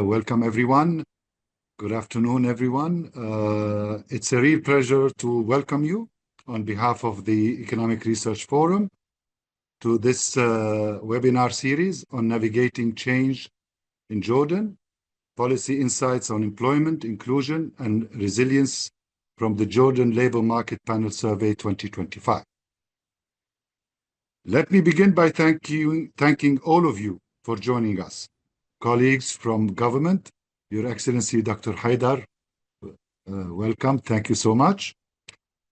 Welcome, everyone. Good afternoon, everyone. It's a real pleasure to welcome you on behalf of the Economic Research Forum to this webinar series on navigating change in Jordan, policy insights on employment, inclusion, and resilience from the Jordan Labor Market Panel Survey 2025. Let me begin by thanking all of you for joining us. Colleagues from government, Your Excellency Dr. Haidar, welcome, thank you so much.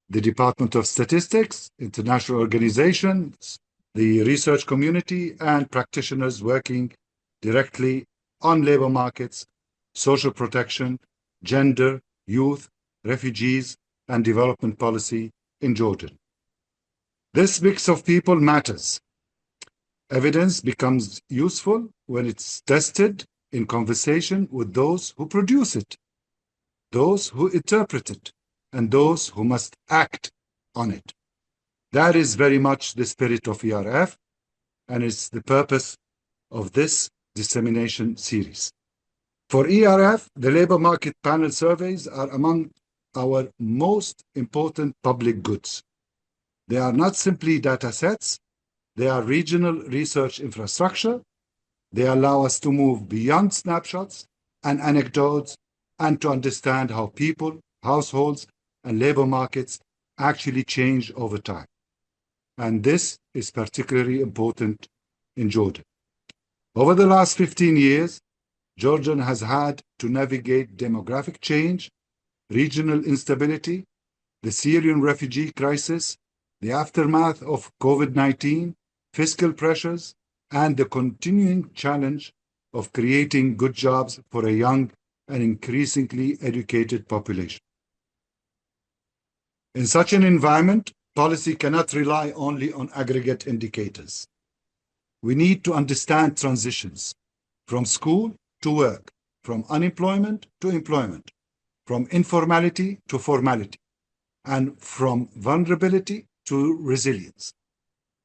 The Department of Statistics, international organizations, the research community, and practitioners working directly on labor markets, social protection, gender, youth, refugees, and development policy in Jordan. This mix of people matters. Evidence becomes useful when it's tested in conversation with those who produce it, those who interpret it, and those who must act on it. That is very much the spirit of ERF, and it's the purpose of this dissemination series. For ERF, the labor market panel surveys are among our most important public goods. They are not simply data sets. They are regional research infrastructure. They allow us to move beyond snapshots and anecdotes and to understand how people, households, and labor markets actually change over time. And this is particularly important in Jordan. Over the last 15 years, Jordan has had to navigate demographic change, regional instability, the Syrian refugee crisis, the aftermath of COVID-19, fiscal pressures, and the continuing challenge of creating good jobs for a young and increasingly educated population. In such an environment, policy cannot rely only on aggregate indicators. We need to understand transitions from school to work, from unemployment to employment, from informality to formality, and from vulnerability to resilience.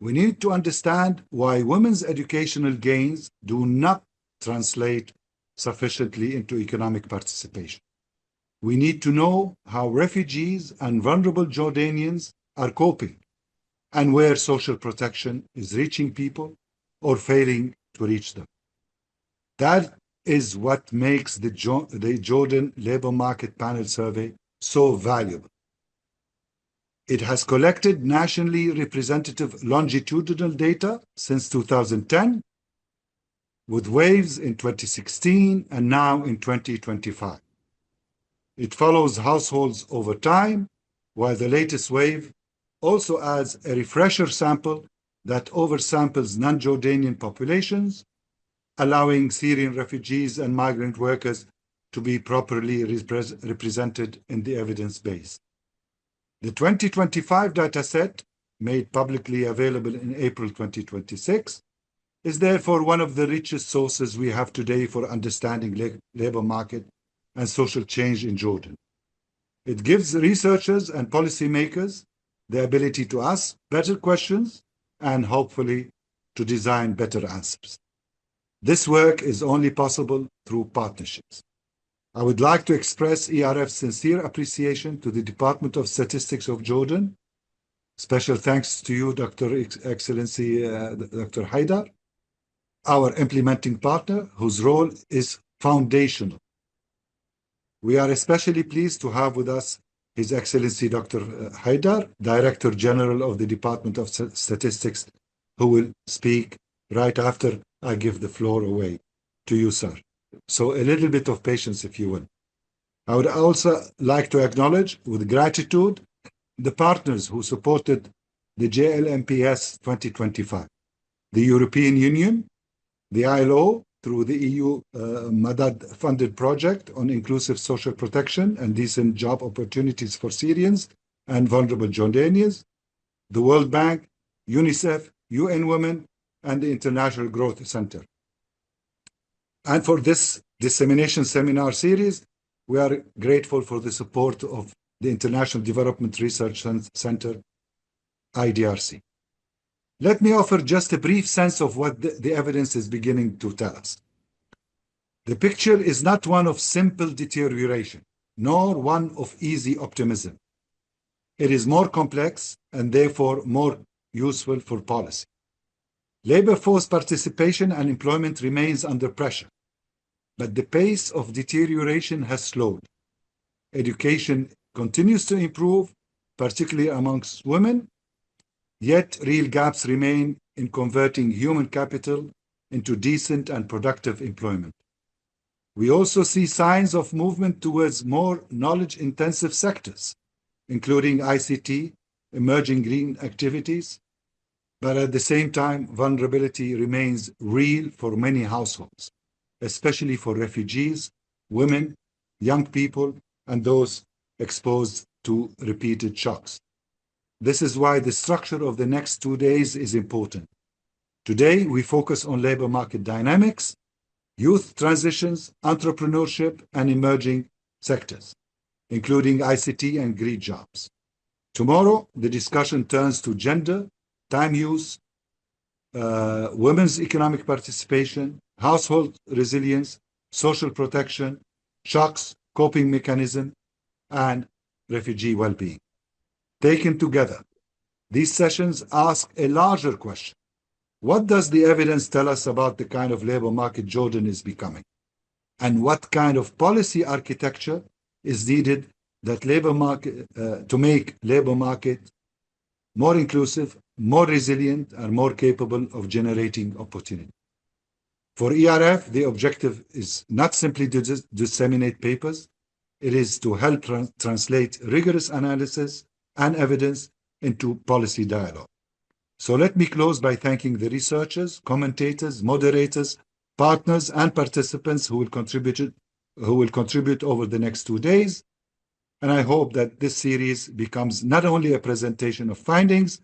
We need to understand why women's educational gains do not translate sufficiently into economic participation. We need to know how refugees and vulnerable Jordanians are coping and where social protection is reaching people or failing to reach them. That is what makes the Jordan Labor Market Panel Survey so valuable. It has collected nationally representative longitudinal data since 2010, with waves in 2016 and now in 2025. It follows households over time, while the latest wave also adds a refresher sample that oversamples non-Jordanian populations, allowing Syrian refugees and migrant workers to be properly represented in the evidence base. The 2025 dataset, made publicly available in April 2026, is therefore one of the richest sources we have today for understanding labor market and social change in Jordan. It gives researchers and policymakers the ability to ask better questions and hopefully to design better answers. This work is only possible through partnerships. I would like to express ERF's sincere appreciation to the Department of Statistics of Jordan. Special thanks to you, Dr. Excellency Dr. Haidar, our implementing partner, whose role is foundational. We are especially pleased to have with us His Excellency Dr. Haidar, Director General of the Department of Statistics, who will speak right after I give the floor away to you, sir. So a little bit of patience, if you will. I would also like to acknowledge with gratitude the partners who supported the JLMPS 2025, the European Union, the ILO through the EU Madad-funded project on inclusive social protection and decent job opportunities for Syrians and vulnerable Jordanians, the World Bank, UNICEF, UN Women, and the International Growth Center. And for this dissemination seminar series, we are grateful for the support of the International Development Research Center, IDRC. Let me offer just a brief sense of what the evidence is beginning to tell us. The picture is not one of simple deterioration, nor one of easy optimism. It is more complex and therefore more useful for policy. Labor force participation and employment remains under pressure, but the pace of deterioration has slowed. Education continues to improve, particularly amongst women, yet real gaps remain in converting human capital into decent and productive employment. We also see signs of movement towards more knowledge-intensive sectors, including ICT, emerging green activities, but at the same time, vulnerability remains real for many households, especially for refugees, women, young people, and those exposed to repeated shocks. This is why the structure of the next 2 days is important. Today, we focus on labor market dynamics, youth transitions, entrepreneurship, and emerging sectors, including ICT and green jobs. Tomorrow, the discussion turns to gender, time use, women's economic participation, household resilience, social protection, shocks, coping mechanism, and refugee well-being. Taken together, these sessions ask a larger question. What does the evidence tell us about the kind of labor market Jordan is becoming? And what kind of policy architecture is needed that to make labor market more inclusive, more resilient, and more capable of generating opportunity? For ERF, the objective is not simply to disseminate papers. It is to help translate rigorous analysis and evidence into policy dialogue. So let me close by thanking the researchers, commentators, moderators, partners, and participants who will contribute over the next 2 days. And I hope that this series becomes not only a presentation of findings,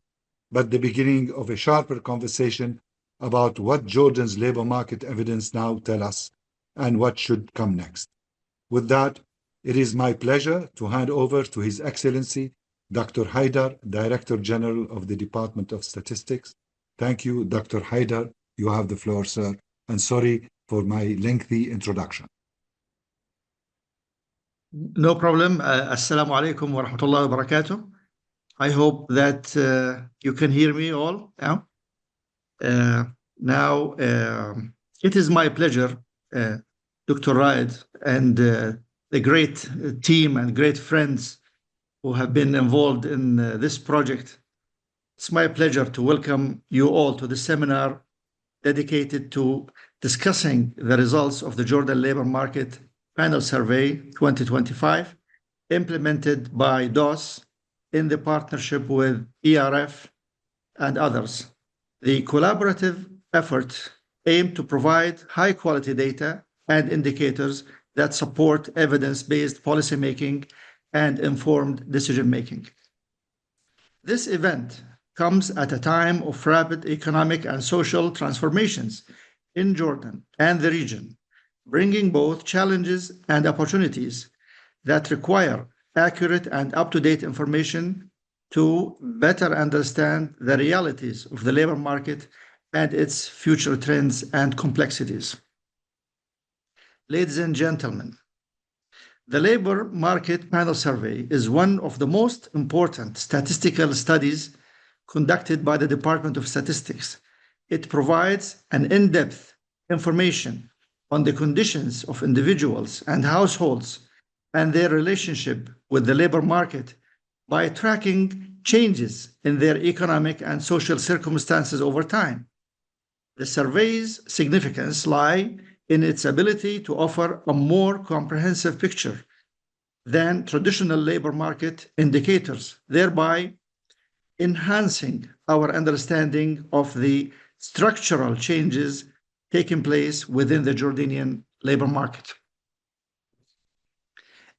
but the beginning of a sharper conversation about what Jordan's labor market evidence now tell us and what should come next. With that, it is my pleasure to hand over to His Excellency, Dr. Haidar, Director General of the Department of Statistics. Thank you, Dr. Haidar. You have the floor, sir. And sorry for my lengthy introduction. No problem. Assalamu alaikum wa rahmatullahi wa barakatuh. I hope that you can hear me all now. Now, it is my pleasure, Dr. Raed, and the great team and great friends who have been involved in this project. It's my pleasure to welcome you all to the seminar dedicated to discussing the results of the Jordan Labor Market Panel Survey 2025, implemented by DOS in the partnership with ERF and others. The collaborative effort aimed to provide high-quality data and indicators that support evidence-based policymaking and informed decision-making. This event comes at a time of rapid economic and social transformations in Jordan and the region, bringing both challenges and opportunities that require accurate and up-to-date information to better understand the realities of the labor market and its future trends and complexities. Ladies and gentlemen, the Labor Market Panel Survey is one of the most important statistical studies conducted by the Department of Statistics. It provides an in-depth information on the conditions of individuals and households and their relationship with the labor market by tracking changes in their economic and social circumstances over time. The survey's significance lies in its ability to offer a more comprehensive picture than traditional labor market indicators, thereby enhancing our understanding of the structural changes taking place within the Jordanian labor market.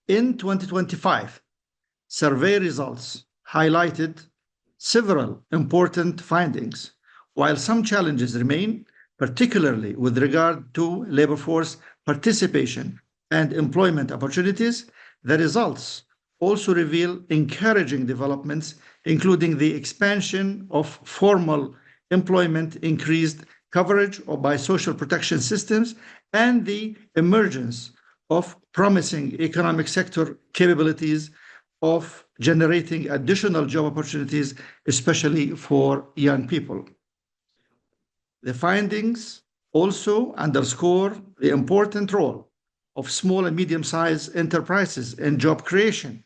In 2025, survey results highlighted several important findings. While some challenges remain, particularly with regard to labor force participation and employment opportunities, the results also reveal encouraging developments, including the expansion of formal employment, increased coverage by social protection systems, and the emergence of promising economic sector capabilities of generating additional job opportunities, especially for young people. The findings also underscore the important role of small and medium-sized enterprises in job creation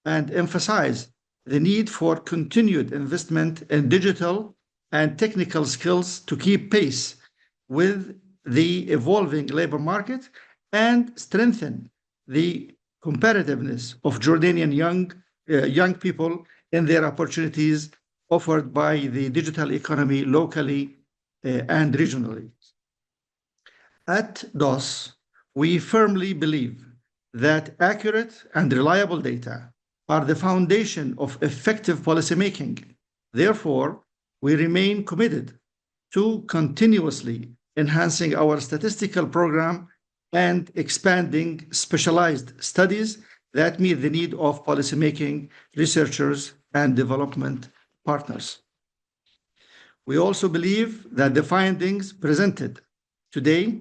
and emphasize the need for continued investment in digital and technical skills to keep pace with the evolving labor market and strengthen the competitiveness of Jordanian young people in their opportunities offered by the digital economy locally and regionally. At DOS, we firmly believe that accurate and reliable data are the foundation of effective policymaking. Therefore, we remain committed to continuously enhancing our statistical program and expanding specialized studies that meet the need of policymaking researchers and development partners. We also believe that the findings presented today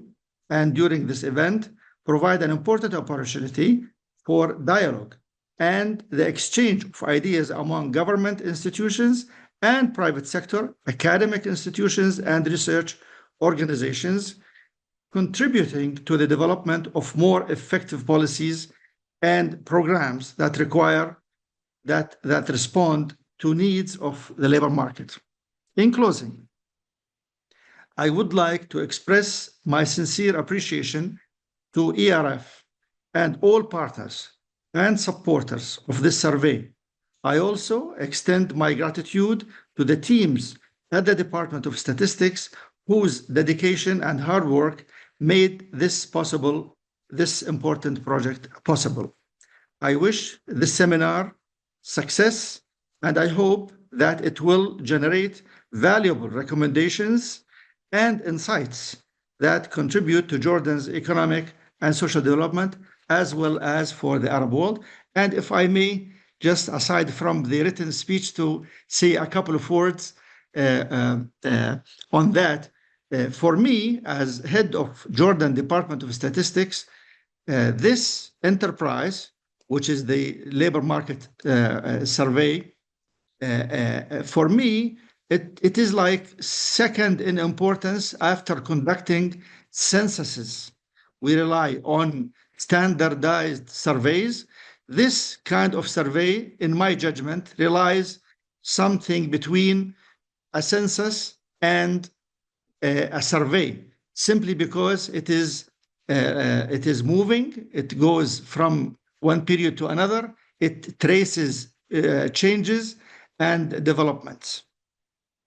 and during this event provide an important opportunity for dialogue and the exchange of ideas among government institutions and private sector, academic institutions, and research organizations, contributing to the development of more effective policies and programs that respond to needs of the labor market. In closing, I would like to express my sincere appreciation to ERF and all partners and supporters of this survey. I also extend my gratitude to the teams at the Department of Statistics whose dedication and hard work made this important project possible. I wish this seminar success, and I hope that it will generate valuable recommendations and insights that contribute to Jordan's economic and social development, as well as for the Arab world. And if I may, just aside from the written speech, to say a couple of words on that. For me, as head of Jordan Department of Statistics, this enterprise, which is the labor market survey, for me, it is like second in importance after conducting censuses. We rely on standardized surveys. This kind of survey, in my judgment, relies something between a census and a survey, simply because it is moving. It goes from one period to another. It traces changes and developments.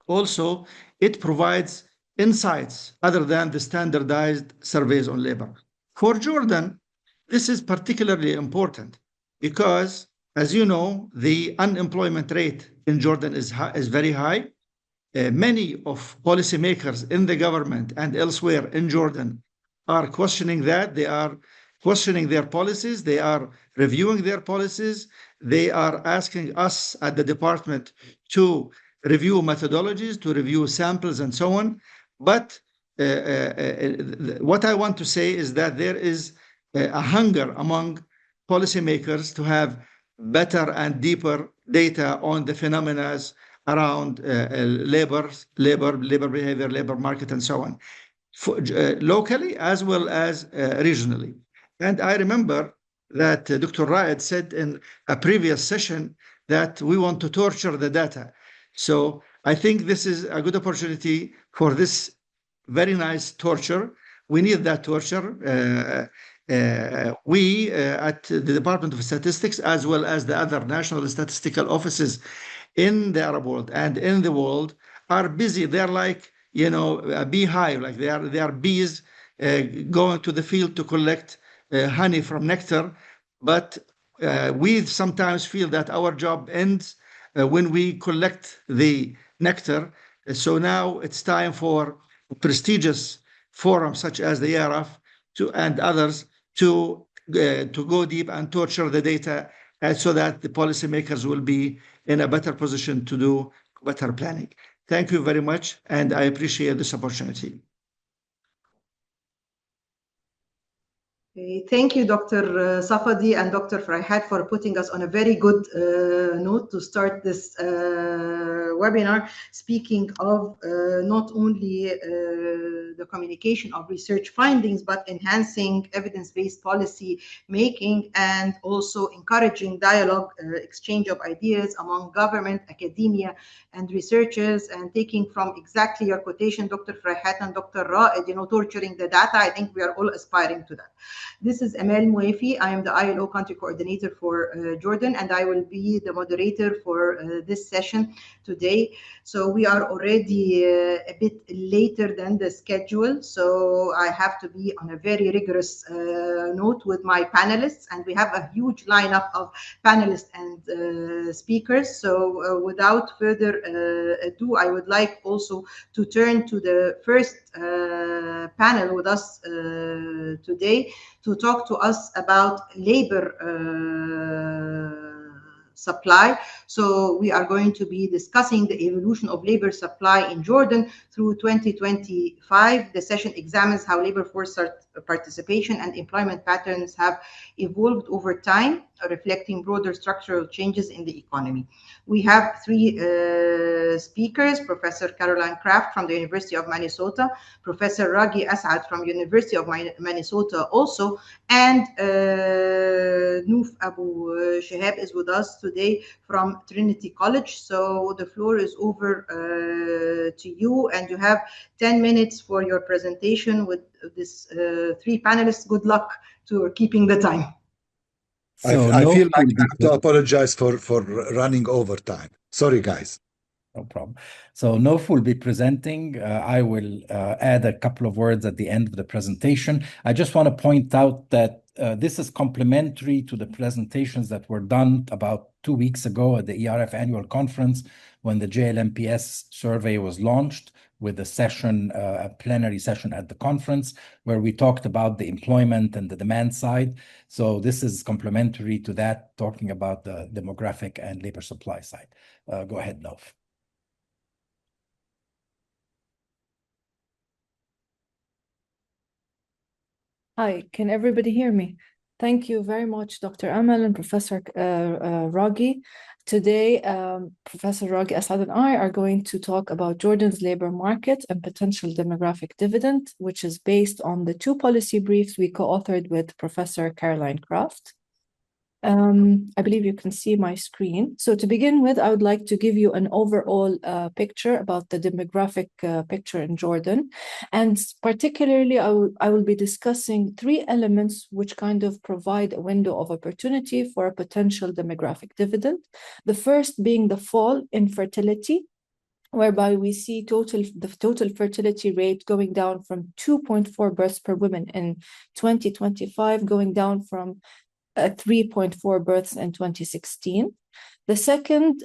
Also, it provides insights other than the standardized surveys on labor. For Jordan, this is particularly important because, as you know, the unemployment rate in Jordan is very high. Many of policymakers in the government and elsewhere in Jordan are questioning that. They are questioning their policies. They are reviewing their policies. They are asking us at the department to review methodologies, to review samples, and so on. But what I want to say is that there is a hunger among policymakers to have better and deeper data on the phenomena around labor behavior, labor market, and so on, locally as well as regionally. And I remember that Dr. Raed said in a previous session that we want to torture the data. So I think this is a good opportunity for this very nice torture. We need that torture. We at the Department of Statistics, as well as the other national statistical offices in the Arab world and in the world, are busy. They're like, a beehive, like they are bees going to the field to collect honey from nectar. But we sometimes feel that our job ends when we collect the nectar. So now it's time for prestigious forums such as the ERF and others to go deep and torture the data so that the policymakers will be in a better position to do better planning. Thank you very much, and I appreciate this opportunity. Thank you, Dr. Safadi and Dr. Farhat, for putting us on a very good note to start this webinar, speaking of not only the communication of research findings, but enhancing evidence-based policy making and also encouraging dialogue, exchange of ideas among government, academia, and researchers, and taking from exactly your quotation, Dr. Farhat and Dr. Raed, torturing the data. I think we are all aspiring to that. This is Amal Mouefi. I am the ILO country coordinator for Jordan, and I will be the moderator for this session today. So we are already a bit later than the schedule, so I have to be on a very rigorous note with my panelists, and we have a huge lineup of panelists and speakers. So without further ado, I would like also to turn to the first panel with us today to talk to us about labor supply. So we are going to be discussing the evolution of labor supply in Jordan through 2025. The session examines how labor force participation and employment patterns have evolved over time, reflecting broader structural changes in the economy. We have three speakers: Professor Caroline Kraft from the University of Minnesota, Professor Raghi Asad from University of Minnesota also, and Noof Abu Shahab is with us today from Trinity College. So the floor is over to you, and you have 10 minutes for your presentation with this three panelists. Good luck to keeping the time. So I feel like I have to apologize for running over time. Sorry, guys. No problem. So Noof will be presenting. I will add a couple of words at the end of the presentation. I just want to point out that this is complementary to the presentations that were done about 2 weeks ago at the ERF annual conference when the JLMPS survey was launched, with a session, a plenary session at the conference, where we talked about the employment and the demand side. So this is complementary to that, talking about the demographic and labor supply side. Go ahead, Noof. Hi, can everybody hear me? Thank you very much, Dr. Amal and Professor Raghi. Today, Professor Raghi Asad and I are going to talk about Jordan's labor market and potential demographic dividend, which is based on the two policy briefs we co-authored with Professor Caroline Kraft. I believe you can see my screen. So to begin with, I would like to give you an overall picture about the demographic picture in Jordan. And particularly, I will be discussing three elements which kind of provide a window of opportunity for a potential demographic dividend. The first being the fall in fertility, whereby we see the total fertility rate going down from 2.4 births per woman in 2025, going down from 3.4 births in 2016. The second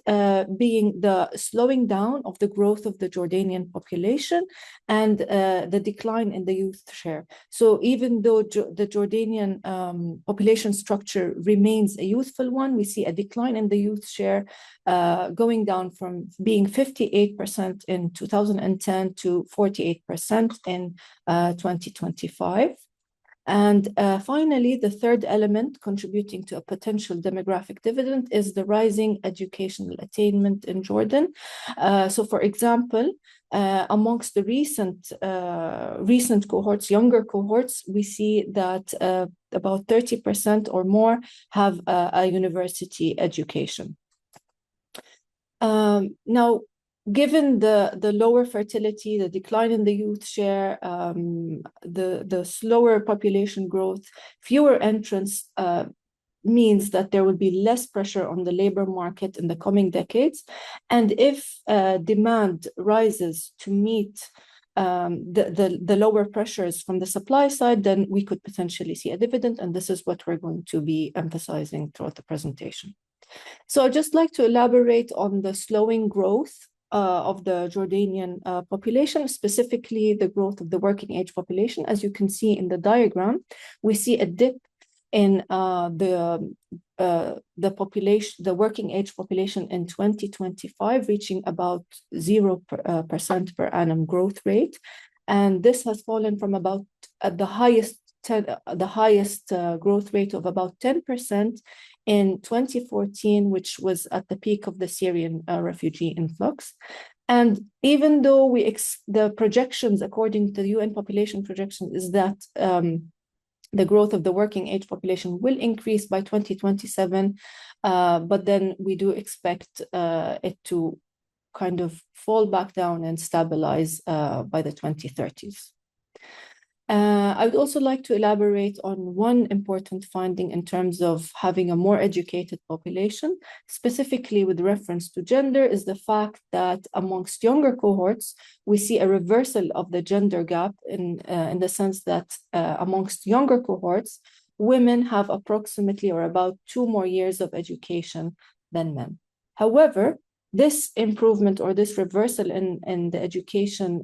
being the slowing down of the growth of the Jordanian population and the decline in the youth share. So even though the Jordanian population structure remains a youthful one, we see a decline in the youth share going down from being 58% in 2010 to 48% in 2025. And finally, the third element contributing to a potential demographic dividend is the rising educational attainment in Jordan. So, for example, amongst the recent cohorts, younger cohorts, we see that about 30% or more have a university education. Now, given the lower fertility, the decline in the youth share, the slower population growth, fewer entrants means that there will be less pressure on the labor market in the coming decades. And if demand rises to meet the lower pressures from the supply side, then we could potentially see a dividend. And this is what we're going to be emphasizing throughout the presentation. So I'd just like to elaborate on the slowing growth of the Jordanian population, specifically the growth of the working age population. As you can see in the diagram, we see a dip in the population, the working age population in 2025, reaching about 0% per annum growth rate. And this has fallen from about at the highest the highest growth rate of about 10% in 2014, which was at the peak of the Syrian refugee influx. And even though the projections, according to the UN population projection, is that the growth of the working age population will increase by 2027, but then we do expect it to kind of fall back down and stabilize by the 2030s. I would also like to elaborate on one important finding in terms of having a more educated population, specifically with reference to gender, is the fact that amongst younger cohorts, we see a reversal of the gender gap in the sense that amongst younger cohorts, women have approximately or about 2 more years of education than men. However, this improvement or this reversal in the education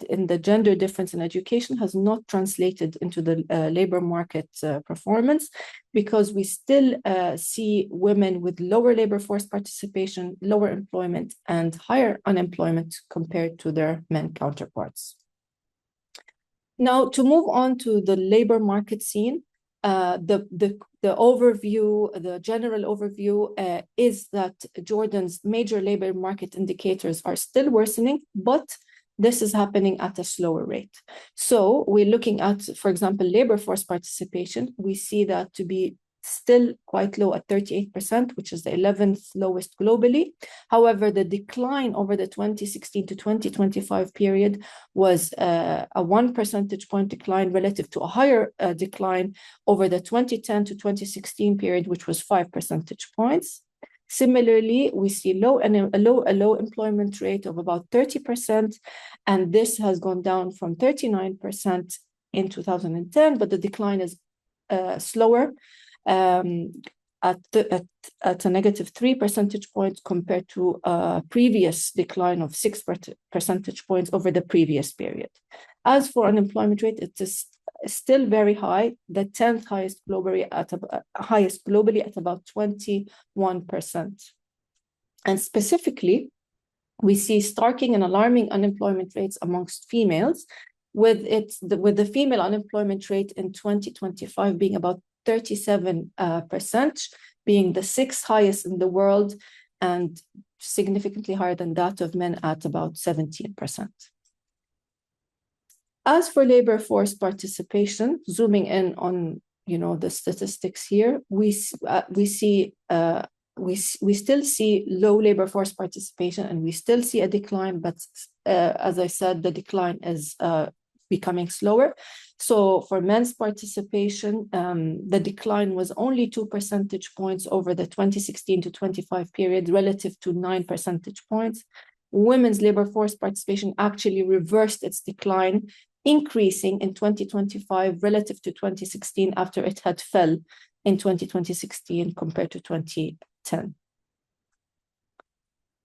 in the gender difference in education has not translated into the labor market performance, because we still see women with lower labor force participation, lower employment, and higher unemployment compared to their men counterparts. Now, to move on to the labor market scene, the overview, the general overview is that Jordan's major labor market indicators are still worsening, but this is happening at a slower rate. So we're looking at, for example, labor force participation. We see that to be still quite low at 38%, which is the 11th lowest globally. However, the decline over the 2016 to 2025 period was a 1 percentage point decline relative to a higher decline over the 2010 to 2016 period, which was 5 percentage points. Similarly, we see a low employment rate of about 30%, and this has gone down from 39% in 2010, but the decline is slower at a negative 3 percentage points compared to a previous decline of 6 percentage points over the previous period. As for unemployment rate, it is still very high, the 10th highest globally at about 21%. And specifically, we see starking and alarming unemployment rates amongst females, with the female unemployment rate in 2025 being about 37%, being the 6th highest in the world and significantly higher than that of men at about 17%. As for labor force participation, zooming in on the statistics here, we still see low labor force participation, and we still see a decline. But as I said, the decline is becoming slower. So for men's participation, the decline was only 2 percentage points over the 2016 to 25 period, relative to 9 percentage points. Women's labor force participation actually reversed its decline, increasing in 2025 relative to 2016 after it had fell in 2016 compared to 2010.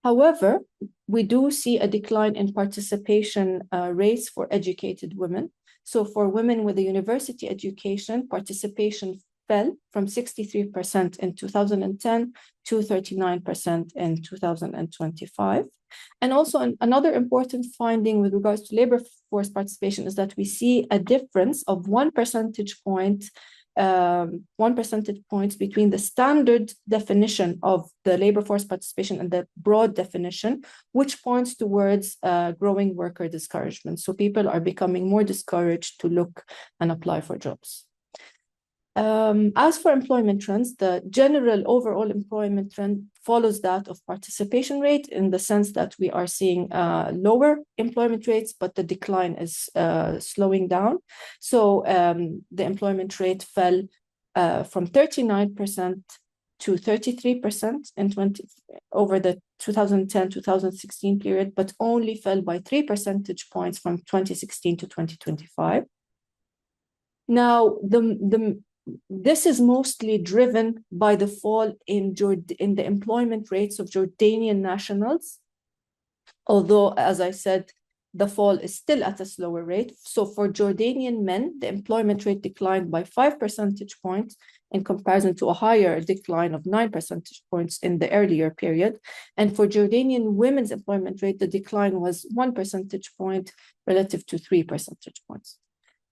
However, we do see a decline in participation rates for educated women. So for women with a university education, participation fell from 63% in 2010 to 39% in 2025. And also another important finding with regards to labor force participation is that we see a difference of 1 percentage point, 1 percentage points between the standard definition of the labor force participation and the broad definition, which points towards growing worker discouragement. So people are becoming more discouraged to look and apply for jobs. As for employment trends, the general overall employment trend follows that of participation rate, in the sense that we are seeing lower employment rates, but the decline is slowing down. So the employment rate fell from 39% to 33% over the 2010-2016 period, but only fell by 3 percentage points from 2016 to 2025. Now, this is mostly driven by the fall in the employment rates of Jordanian nationals, although, as I said, the fall is still at a slower rate. So for Jordanian men, the employment rate declined by 5 percentage points in comparison to a higher decline of 9 percentage points in the earlier period. And for Jordanian women's employment rate, the decline was 1 percentage point relative to 3 percentage points.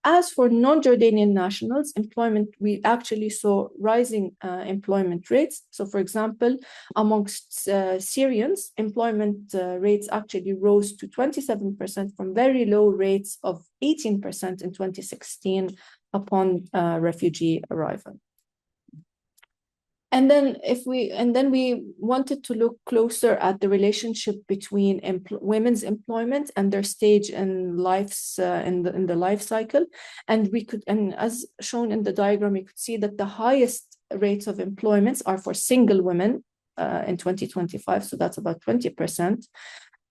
As for non-Jordanian nationals, employment, we actually saw rising employment rates. So, for example, amongst Syrians, employment rates actually rose to 27% from very low rates of 18% in 2016 upon refugee arrival. And then we wanted to look closer at the relationship between women's employment and their stage in life's in the life cycle, and as shown in the diagram, you could see that the highest rates of employments are for single women in 2025, so that's about 20%.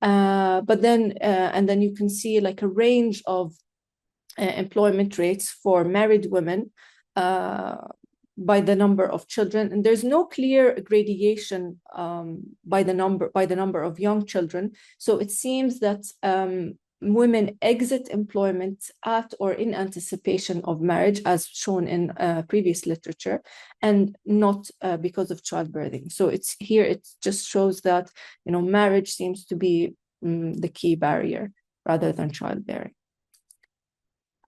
But then you can see like a range of employment rates for married women by the number of children, and there's no clear gradation by the number of young children. So it seems that women exit employment at or in anticipation of marriage, as shown in previous literature, and not because of childbirthing. So it just shows that marriage seems to be the key barrier rather than childbearing.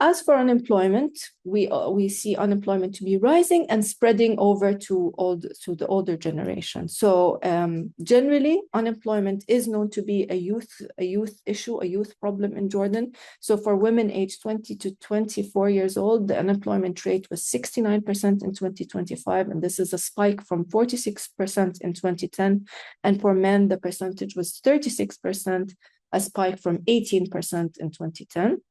As for unemployment, we see unemployment to be rising and spreading over to the older generation. So generally, unemployment is known to be a youth issue, a youth problem in Jordan. So for women aged 20 to 24 years old, the unemployment rate was 69% in 2025, and this is a spike from 46% in 2010. And for men, the percentage was 36%, a spike from 18% in 2010.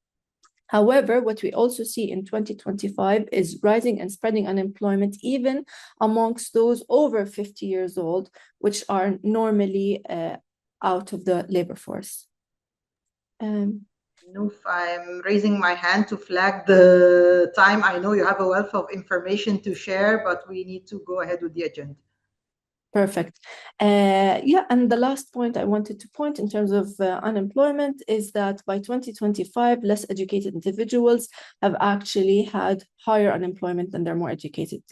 However, what we also see in 2025 is rising and spreading unemployment even amongst those over 50 years old, which are normally out of the labor force. Noof, I'm raising my hand to flag the time. I know you have a wealth of information to share, but we need to go ahead with the agenda. Perfect. And the last point I wanted to point in terms of unemployment is that by 2025, less educated individuals have actually had higher unemployment than their more educated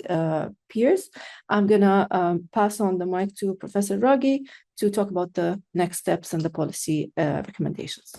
peers. I'm going to pass on the mic to Professor Raghi to talk about the next steps and the policy recommendations.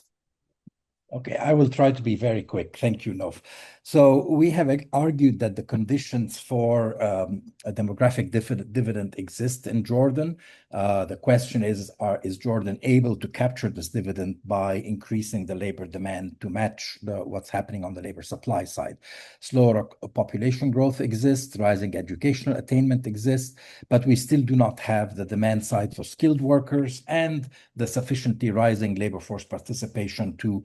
Okay, I will try to be very quick. Thank you, Noof. So we have argued that the conditions for a demographic dividend exist in Jordan. The question is Jordan able to capture this dividend by increasing the labor demand to match what's happening on the labor supply side? Slower population growth exists, rising educational attainment exists, but we still do not have the demand side for skilled workers and the sufficiently rising labor force participation to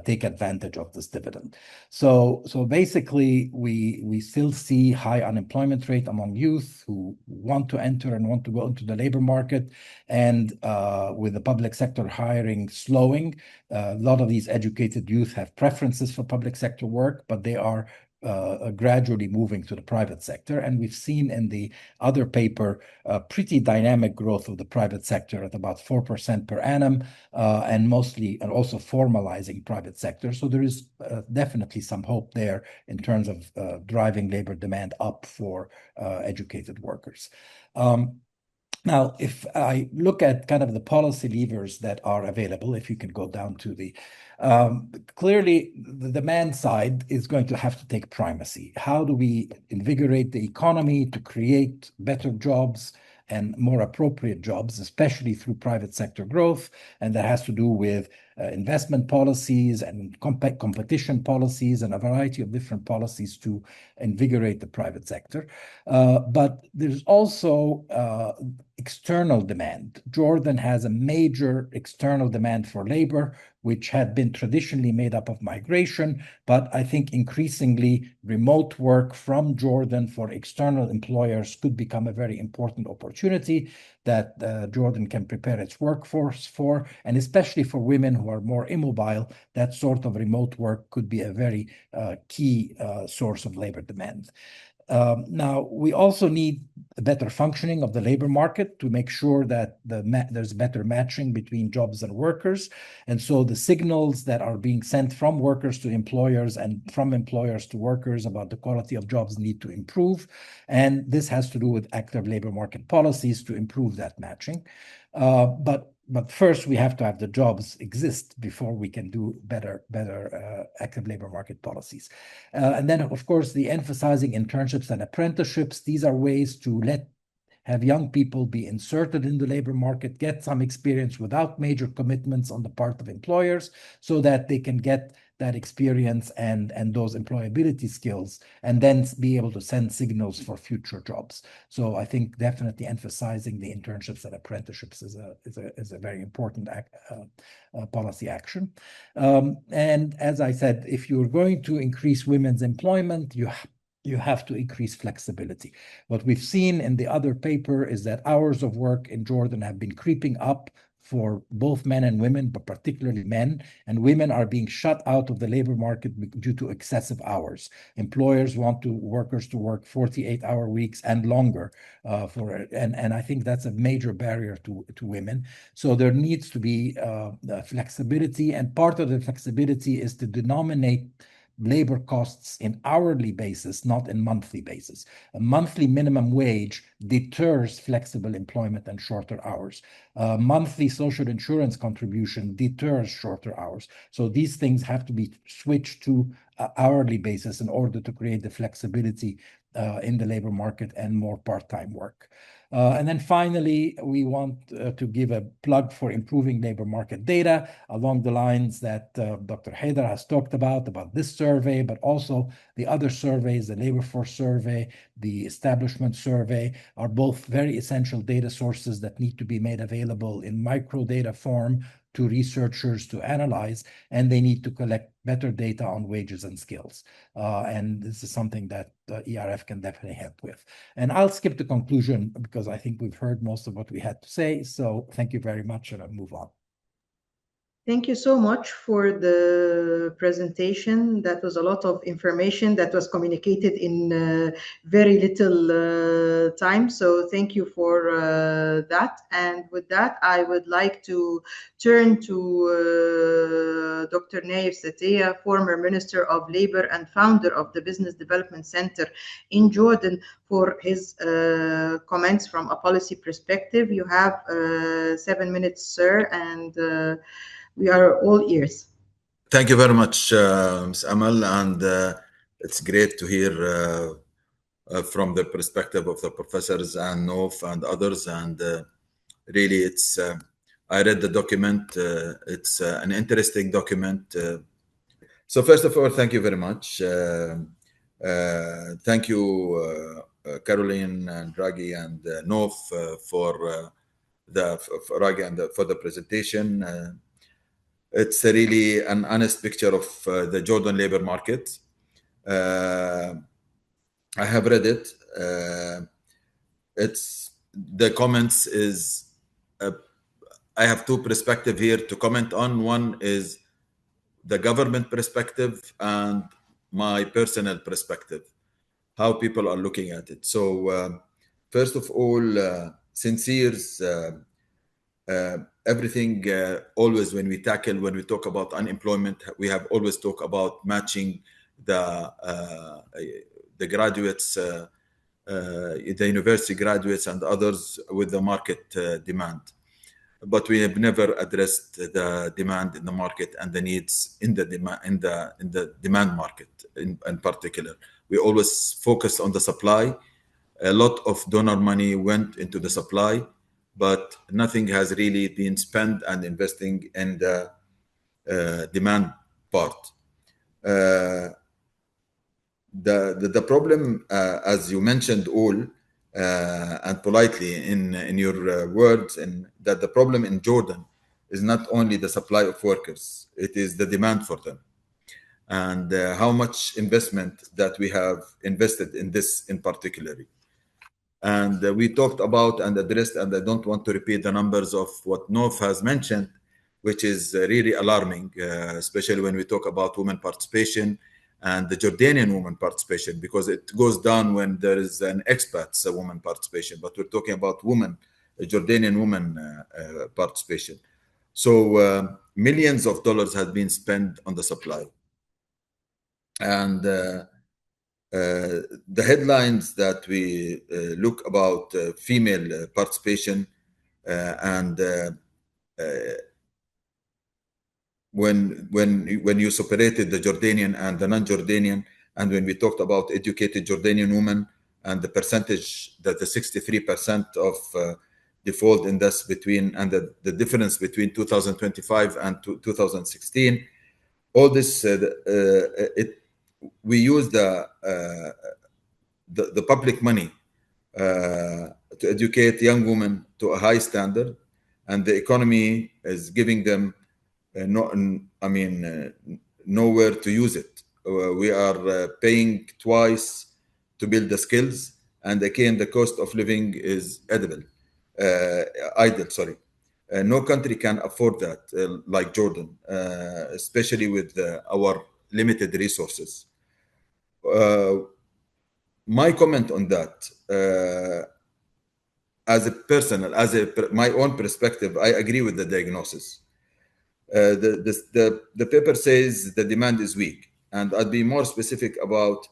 take advantage of this dividend. So basically, we still see high unemployment rate among youth who want to enter and want to go into the labor market. And with the public sector hiring slowing, a lot of these educated youth have preferences for public sector work, but they are gradually moving to the private sector. And we've seen in the other paper pretty dynamic growth of the private sector at about 4% per annum, and also formalizing private sector. So there is definitely some hope there in terms of driving labor demand up for educated workers. Now, if I look at kind of the policy levers that are available, if you can go down to the, clearly the demand side is going to have to take primacy. How do we invigorate the economy to create better jobs and more appropriate jobs, especially through private sector growth? And that has to do with investment policies and competition policies and a variety of different policies to invigorate the private sector. But there's also external demand. Jordan has a major external demand for labor, which had been traditionally made up of migration, but I think increasingly remote work from Jordan for external employers could become a very important opportunity that Jordan can prepare its workforce for, and especially for women who are more immobile, that sort of remote work could be a very key source of labor demand. Now, we also need a better functioning of the labor market to make sure that there's better matching between jobs and workers. And so the signals that are being sent from workers to employers and from employers to workers about the quality of jobs need to improve. And this has to do with active labor market policies to improve that matching. But but first we have to have the jobs exist before we can do better active labor market policies. And then, of course, the emphasizing internships and apprenticeships. These are ways to have young people be inserted in the labor market, get some experience without major commitments on the part of employers, so that they can get that experience and those employability skills, and then be able to send signals for future jobs. So I think definitely emphasizing the internships and apprenticeships is a very important policy action. And as I said, if you're going to increase women's employment, you have to increase flexibility. What we've seen in the other paper is that hours of work in Jordan have been creeping up for both men and women, but particularly men, and women are being shut out of the labor market due to excessive hours. Employers want workers to work 48-hour weeks and longer, and I think that's a major barrier to women. So there needs to be flexibility, and part of the flexibility is to denominate labor costs in hourly basis, not in monthly basis. A monthly minimum wage deters flexible employment and shorter hours. Monthly social insurance contribution deters shorter hours. So these things have to be switched to hourly basis in order to create the flexibility in the labor market and more part-time work. And then finally, we want to give a plug for improving labor market data along the lines that Dr. Haider has talked about this survey, but also the other surveys, the labor force survey, the establishment survey, are both very essential data sources that need to be made available in micro data form to researchers to analyze, and they need to collect better data on wages and skills. And this is something that ERF can definitely help with. And I'll skip the conclusion because I think we've heard most of what we had to say. So thank you very much, and I'll move on. Thank you so much for the presentation. That was a lot of information that was communicated in very little time. So thank you for that. And with that, I would like to turn to Dr. Naif Zatia, former Minister of Labor and founder of the Business Development Center in Jordan, for his comments from a policy perspective. You have 7 minutes, sir, and we are all ears. Thank you very much, Ms. Amal, and it's great to hear from the perspective of the professors and Nof and others. And really, it's I read the document. It's an interesting document. So first of all, thank you very much. Thank you, Caroline and Raghi and Nof for the presentation. It's really an honest picture of the Jordan labor market. I have read it. It's the comments is. I have two perspectives here to comment on. One is the government perspective and my personal perspective, how people are looking at it. So first of all, since years, everything always when we talk about unemployment, we have always talked about matching the graduates, the university graduates and others with the market demand. But we have never addressed the demand in the market and the needs in the demand market in particular. We always focus on the supply. A lot of donor money went into the supply, but nothing has really been spent and investing in the demand part. The problem, as you mentioned all, and politely in your words, and that the problem in Jordan is not only the supply of workers, it is the demand for them. And how much investment that we have invested in this in particular. And we talked about and addressed, and I don't want to repeat the numbers of what Nof has mentioned, which is really alarming, especially when we talk about women participation and the Jordanian women participation, because it goes down when there is an expats woman participation, but we're talking about women, Jordanian women participation. So millions of dollars have been spent on the supply. And the headlines that we look about female participation and when you separated the Jordanian and the non-Jordanian, and when we talked about educated Jordanian women and the percentage that the 63% of default in this between, and the difference between 2025 and 2016, all this we use the public money to educate young women to a high standard, and the economy is giving them nowhere to use it. We are paying twice to build the skills, and again the cost of living is idle. No country can afford that, like Jordan, especially with our limited resources. My comment on that, my own perspective, I agree with the diagnosis. The paper says the demand is weak, and I'd be more specific about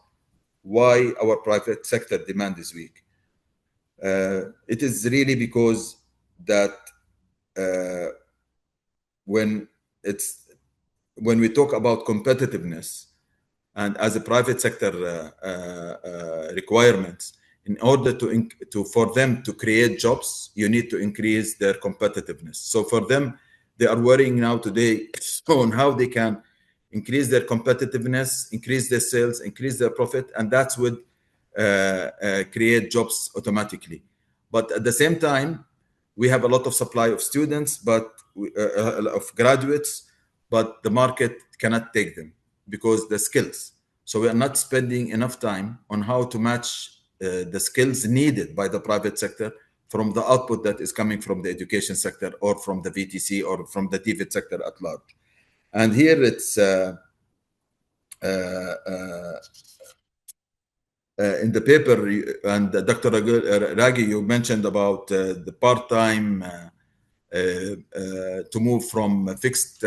why our private sector demand is weak. It is really because that when we talk about competitiveness and as a private sector requirements, in order for them to create jobs, you need to increase their competitiveness. So for them, they are worrying now today on how they can increase their competitiveness, increase their sales, increase their profit, and that would create jobs automatically. But at the same time, we have a lot of supply of students, but of graduates, but the market cannot take them because the skills. So we are not spending enough time on how to match the skills needed by the private sector from the output that is coming from the education sector or from the VTC or from the TVET sector at large. And here it's in the paper, and Dr. Raghi, you mentioned about the part-time to move from fixed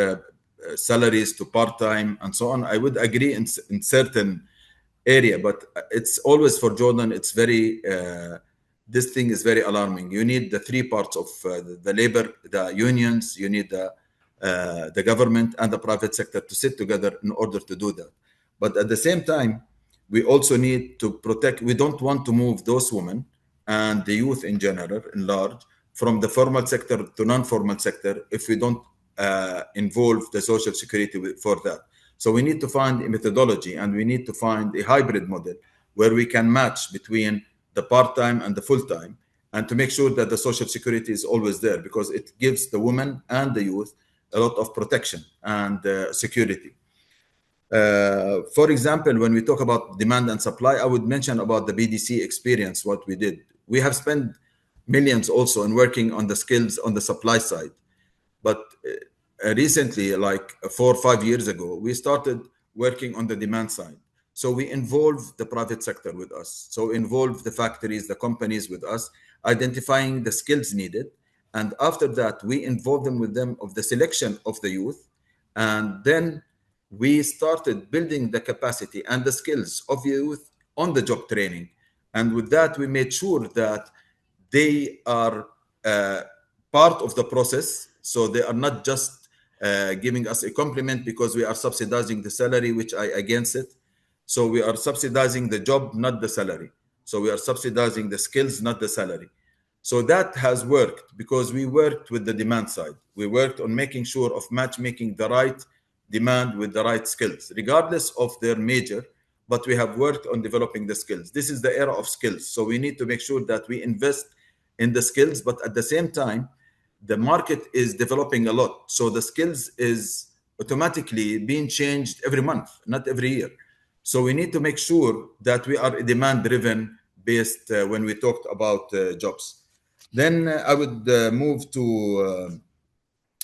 salaries to part-time and so on. I would agree in certain area, but it's always for Jordan, it's very, this thing is very alarming. You need the three parts of the labor, the unions, you need the government and the private sector to sit together in order to do that. But at the same time, we also need to protect, we don't want to move those women and the youth in general, in large, from the formal sector to non-formal sector if we don't involve the social security for that. So we need to find a methodology, and we need to find a hybrid model where we can match between the part-time and the full-time, and to make sure that the social security is always there, because it gives the women and the youth a lot of protection and security. For example, when we talk about demand and supply, I would mention about the BDC experience, what we did. We have spent millions also in working on the skills on the supply side. But recently, like 4 or 5 years ago, we started working on the demand side. So we involved the private sector with us. So involve the factories, the companies with us, identifying the skills needed. And after that, we involve them with them of the selection of the youth. And then we started building the capacity and the skills of youth on the job training. And with that, we made sure that they are part of the process. So they are not just giving us a compliment because we are subsidizing the salary, which I against it. So we are subsidizing the job, not the salary. So we are subsidizing the skills, not the salary. So that has worked because we worked with the demand side. We worked on making sure of matchmaking the right demand with the right skills, regardless of their major, but we have worked on developing the skills. This is the era of skills. So we need to make sure that we invest in the skills, but at the same time, the market is developing a lot. So the skills is automatically being changed every month, not every year. So we need to make sure that we are demand-driven based when we talked about jobs. Then I would move to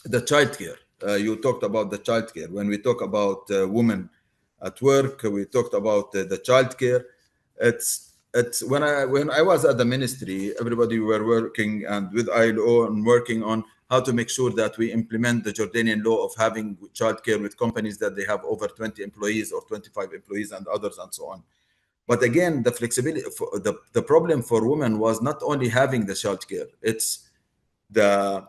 the childcare. You talked about the childcare. When we talk about women at work, we talked about the childcare. It's when I was at the ministry, everybody were working and with ILO and working on how to make sure that we implement the Jordanian law of having childcare with companies that they have over 20 employees or 25 employees and others and so on. But again, the flexibility, the problem for women was not only having the childcare, it's the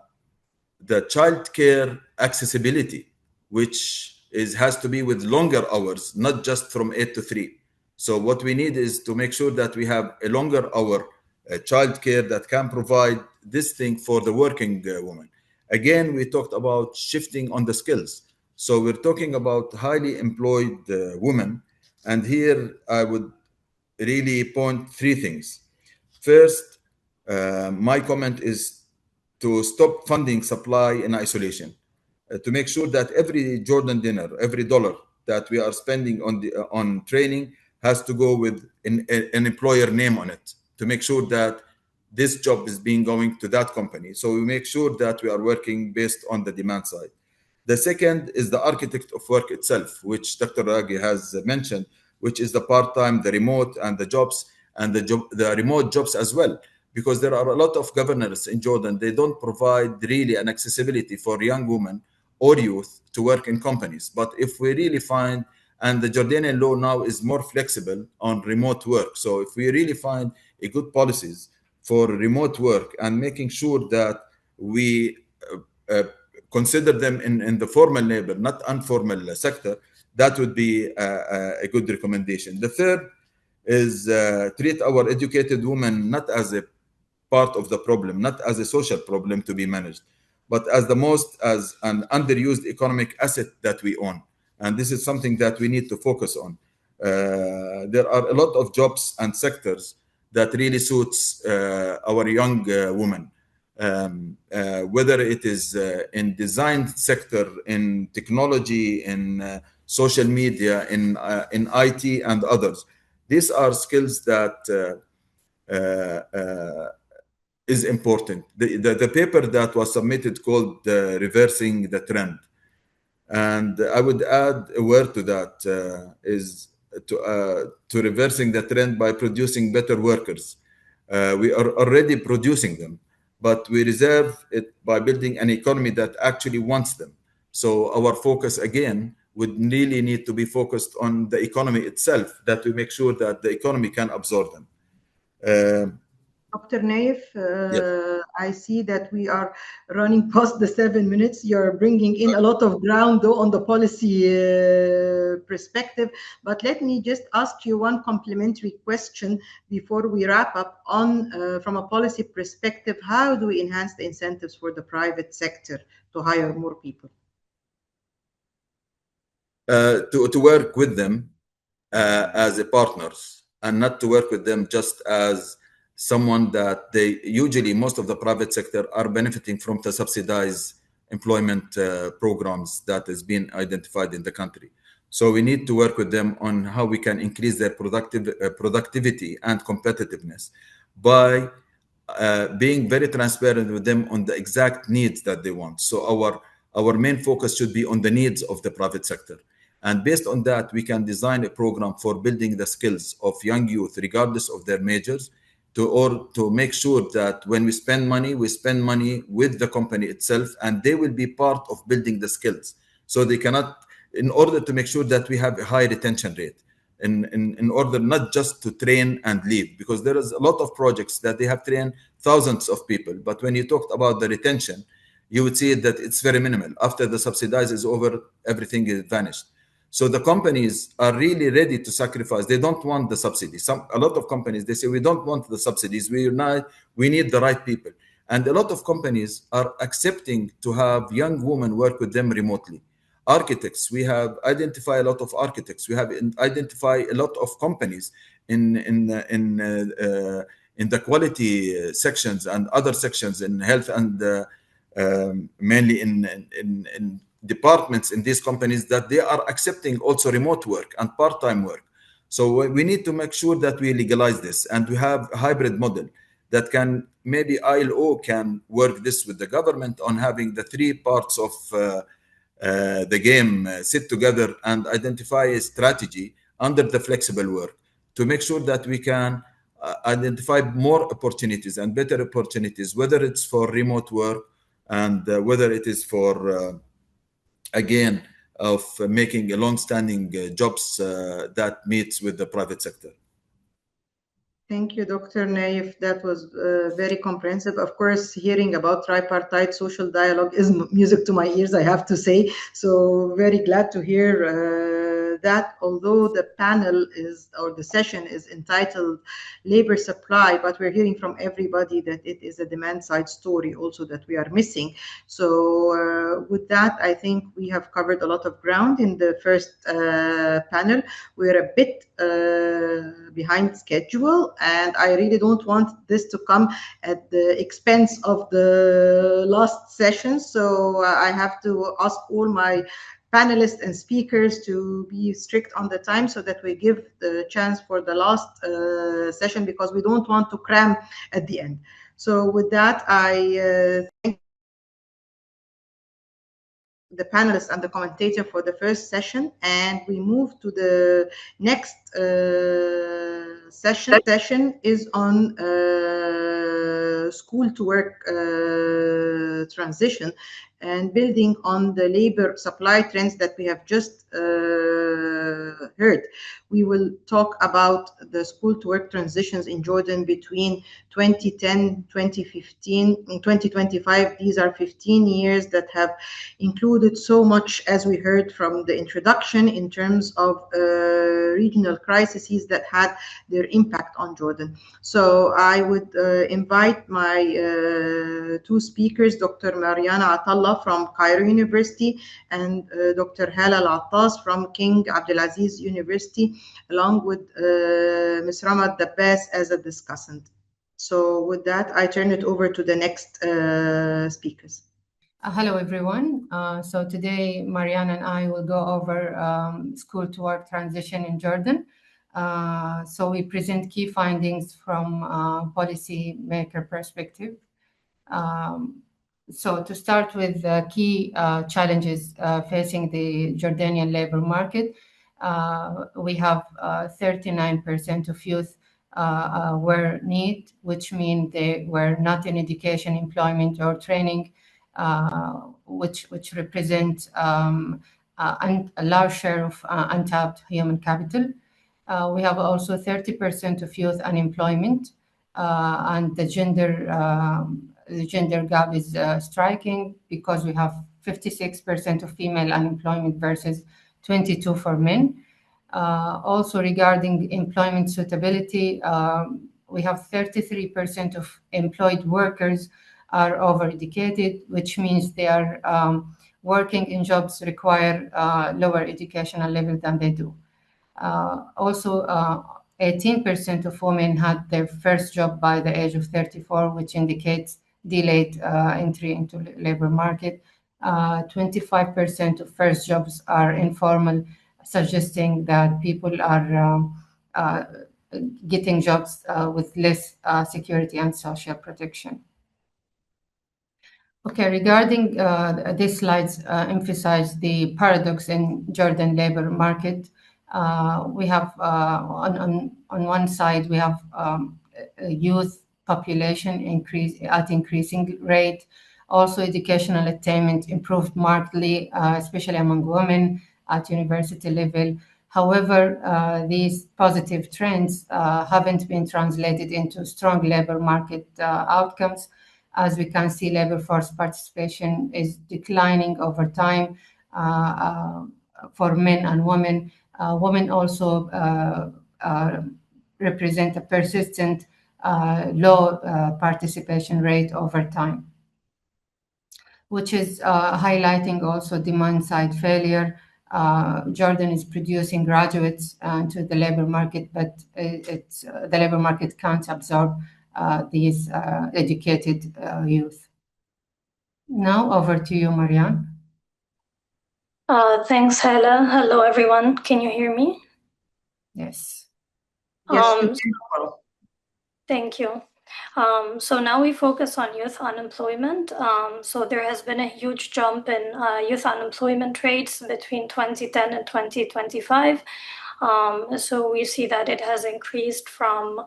the childcare accessibility, which has to be with longer hours, not just from 8 to 3. So what we need is to make sure that we have a longer hour childcare that can provide this thing for the working woman. Again, we talked about shifting on the skills. So we're talking about highly employed women. And here I would really point 3 things. First, my comment is to stop funding supply in isolation, to make sure that every Jordan dinner, every dollar that we are spending on training has to go with an employer name on it, to make sure that this job is being going to that company. So we make sure that we are working based on the demand side. The second is the architect of work itself, which Dr. Ragi has mentioned, which is the part-time, the remote, and the jobs, and the remote jobs as well. Because there are a lot of governors in Jordan, they don't provide really an accessibility for young women or youth to work in companies. But if we really find, and the Jordanian law now is more flexible on remote work. So if we really find a good policies for remote work and making sure that we consider them in the formal labor, not informal sector, that would be a good recommendation. The third is treat our educated women not as a part of the problem, not as a social problem to be managed, but as an underused economic asset that we own. And this is something that we need to focus on. There are a lot of jobs and sectors that really suits our young women. Whether it is in design sector, in technology, in social media, in IT and others. These are skills that is important. The paper that was submitted called Reversing the Trend. And I would add a word to that, is to reversing the trend by producing better workers. We are already producing them, but we reserve it by building an economy that actually wants them. So our focus again would really need to be focused on the economy itself, that we make sure that the economy can absorb them. Dr. Naif, Yes. I see that we are running past the 7 minutes. You're bringing in a lot of ground though on the policy perspective, but let me just ask you one complementary question before we wrap up on, from a policy perspective, how do we enhance the incentives for the private sector to hire more people? To work with them as a partners, and not to work with them just as someone that they usually, most of the private sector are benefiting from the subsidized employment programs that has been identified in the country. So we need to work with them on how we can increase their productivity and competitiveness by being very transparent with them on the exact needs that they want. So our main focus should be on the needs of the private sector. And based on that, we can design a program for building the skills of young youth, regardless of their majors, to make sure that when we spend money with the company itself, and they will be part of building the skills. So they cannot, in order to make sure that we have a high retention rate, in order not just to train and leave, because there is a lot of projects that they have trained thousands of people. But when you talked about the retention, you would see that it's very minimal. After the subsidize is over, everything is vanished. So the companies are really ready to sacrifice. They don't want the subsidies. A lot of companies, they say, we don't want the subsidies. We need the right people. And a lot of companies are accepting to have young women work with them remotely. Architects, we have identified a lot of architects. We have identified a lot of companies in the quality sections and other sections in health and mainly in departments in these companies, that they are accepting also remote work and part-time work. So we need to make sure that we legalize this, and we have a hybrid model that can, maybe ILO can work this with the government on having the 3 parts of the game sit together and identify a strategy under the flexible work to make sure that we can identify more opportunities and better opportunities, whether it's for remote work and whether it is for again, of making a long-standing jobs that meets with the private sector. Thank you, Dr. Naif. That was very comprehensive. Of course, hearing about tripartite social dialogue is music to my ears, I have to say. So very glad to hear that, although the panel is, or the session is entitled Labor Supply, but we're hearing from everybody that it is a demand side story also that we are missing. So with that, I think we have covered a lot of ground in the first panel. We're a bit behind schedule, and I really don't want this to come at the expense of the last session. So I have to ask all my panelists and speakers to be strict on the time so that we give the chance for the last session, because we don't want to cram at the end. So with that, I thank the panelists and the commentator for the first session, and we move to the next session. Session is on school to work transition, and building on the labor supply trends that we have just heard. We will talk about the school to work transitions in Jordan between 2010, 2015, and 2025. These are 15 years that have included so much, as we heard from the introduction, in terms of regional crises that had their impact on Jordan. So I would invite my two speakers, Dr. Mariana Atallah from Cairo University and Dr. Hala Al-Attas from King Abdulaziz University, along with Ms. Ramad Dabbas as a discussant. So with that, I turn it over to the next speakers. Hello, everyone. So today, Marianne and I will go over school to work transition in Jordan. So we present key findings from policy maker perspective. So to start with the key challenges facing the Jordanian labor market, we have 39% of youth were NEET, which means they were not in education, employment, or training, which represent a large share of untapped human capital. We have also 30% of youth unemployment, and the gender gap is striking, because we have 56% of female unemployment versus 22% for men. Also regarding employment suitability, we have 33% of employed workers are overeducated, which means they are working in jobs require lower educational level than they do. Also, 18% of women had their first job by the age of 34, which indicates delayed entry into the labor market. 25% of first jobs are informal, suggesting that people are getting jobs with less security and social protection. Okay, regarding these slides emphasize the paradox in Jordan labor market. We have on one side we have youth population increasing rate. Also, educational attainment improved markedly, especially among women at university level. However, these positive trends haven't been translated into strong labor market outcomes. As we can see, labor force participation is declining over time for men and women. Women also represent a persistent low participation rate over time, which is highlighting also demand side failure. Jordan is producing graduates into the labor market, but the labor market can't absorb these educated youth. Now over to you, Marianne. Thanks, Hala. Hello, everyone. Can you hear me? Yes. Yes. Thank you. So now we focus on youth unemployment. So there has been a huge jump in youth unemployment rates between 2010 and 2025. So we see that it has increased from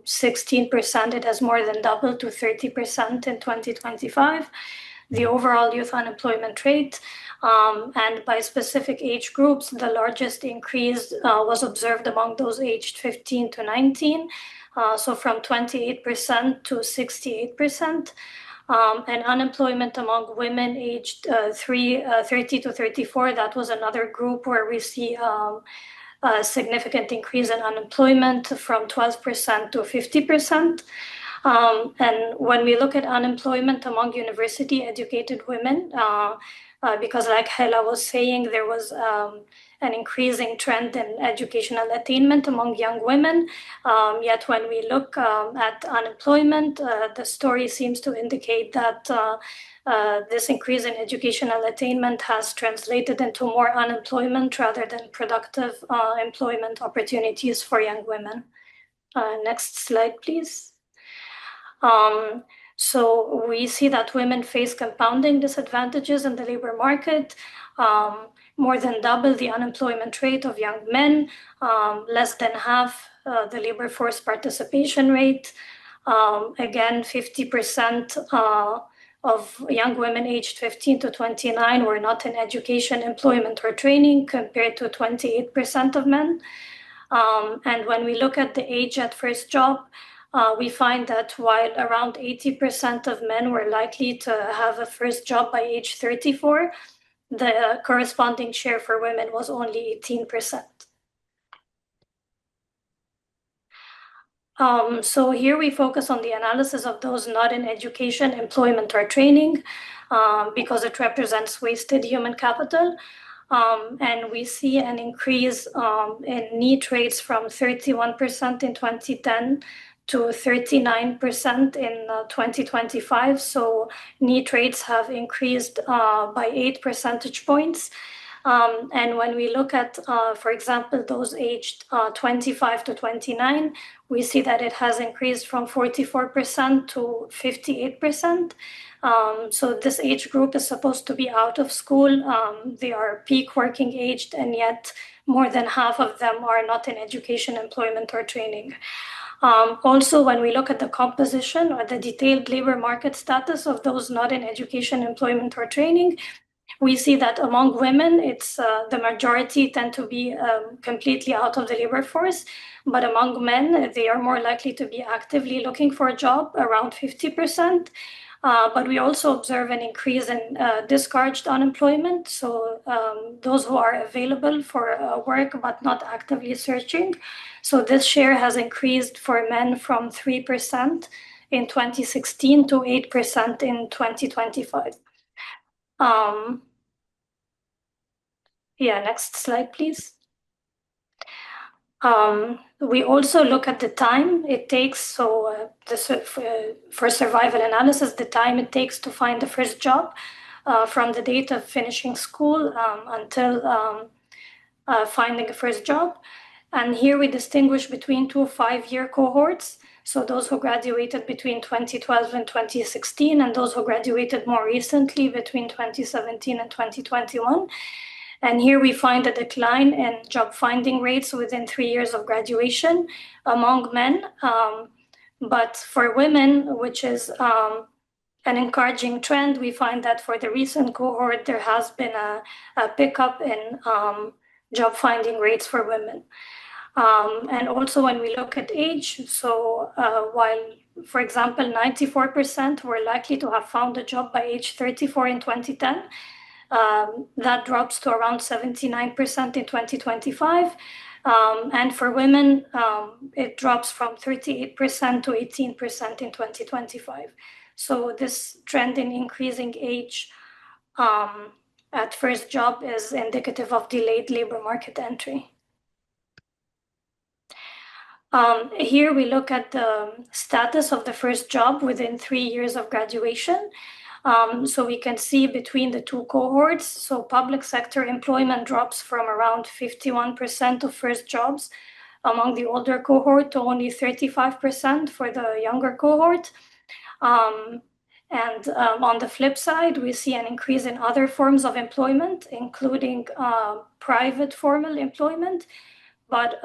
16%, it has more than doubled to 30% in 2025. The overall youth unemployment rate, and by specific age groups, the largest increase was observed among those aged 15 to 19. so from 28% to 68%. And unemployment among women aged 30 to 34, that was another group where we see a significant increase in unemployment from 12% to 50%. And when we look at unemployment among university-educated women, because like Hela was saying, there was an increasing trend in educational attainment among young women. Yet when we look at unemployment, the story seems to indicate that this increase in educational attainment has translated into more unemployment rather than productive employment opportunities for young women. Next slide, please. So we see that women face compounding disadvantages in the labor market, more than double the unemployment rate of young men, less than half the labor force participation rate. Again, 50% of young women aged 15 to 29 were not in education, employment, or training, compared to 28% of men. And when we look at the age at first job, we find that while around 80% of men were likely to have a first job by age 34, the corresponding share for women was only 18%. So here we focus on the analysis of those not in education, employment, or training, because it represents wasted human capital. And we see an increase in NEET rates from 31% in 2010 to 39% in 2025. So NEET rates have increased by 8 percentage points. And when we look at, for example, those aged 25 to 29, we see that it has increased from 44% to 58%. So this age group is supposed to be out of school. They are peak working aged, and yet more than half of them are not in education, employment, or training. Also, when we look at the composition or the detailed labor market status of those not in education, employment, or training, we see that among women, it's the majority tend to be completely out of the labor force. But among men, they are more likely to be actively looking for a job, around 50%. But we also observe an increase in discouraged unemployment. So those who are available for work but not actively searching. So this share has increased for men from 3% in 2016 to 8% in 2025. Yeah, next slide, please. We also look at the time it takes. So for survival analysis, the time it takes to find the first job from the date of finishing school until finding a first job. And here we distinguish between 2 5-year cohorts. So those who graduated between 2012 and 2016, and those who graduated more recently between 2017 and 2021. And here we find a decline in job finding rates within 3 years of graduation among men. But for women, which is an encouraging trend, we find that for the recent cohort, there has been a pickup in job finding rates for women. And also when we look at age, so while, for example, 94% were likely to have found a job by age 34 in 2010, that drops to around 79% in 2025. And for women, it drops from 38% to 18% in 2025. So this trend in increasing age at first job is indicative of delayed labor market entry. Here we look at the status of the first job within 3 years of graduation. So we can see between the two cohorts, so public sector employment drops from around 51% of first jobs among the older cohort to only 35% for the younger cohort. And on the flip side, we see an increase in other forms of employment, including private formal employment, but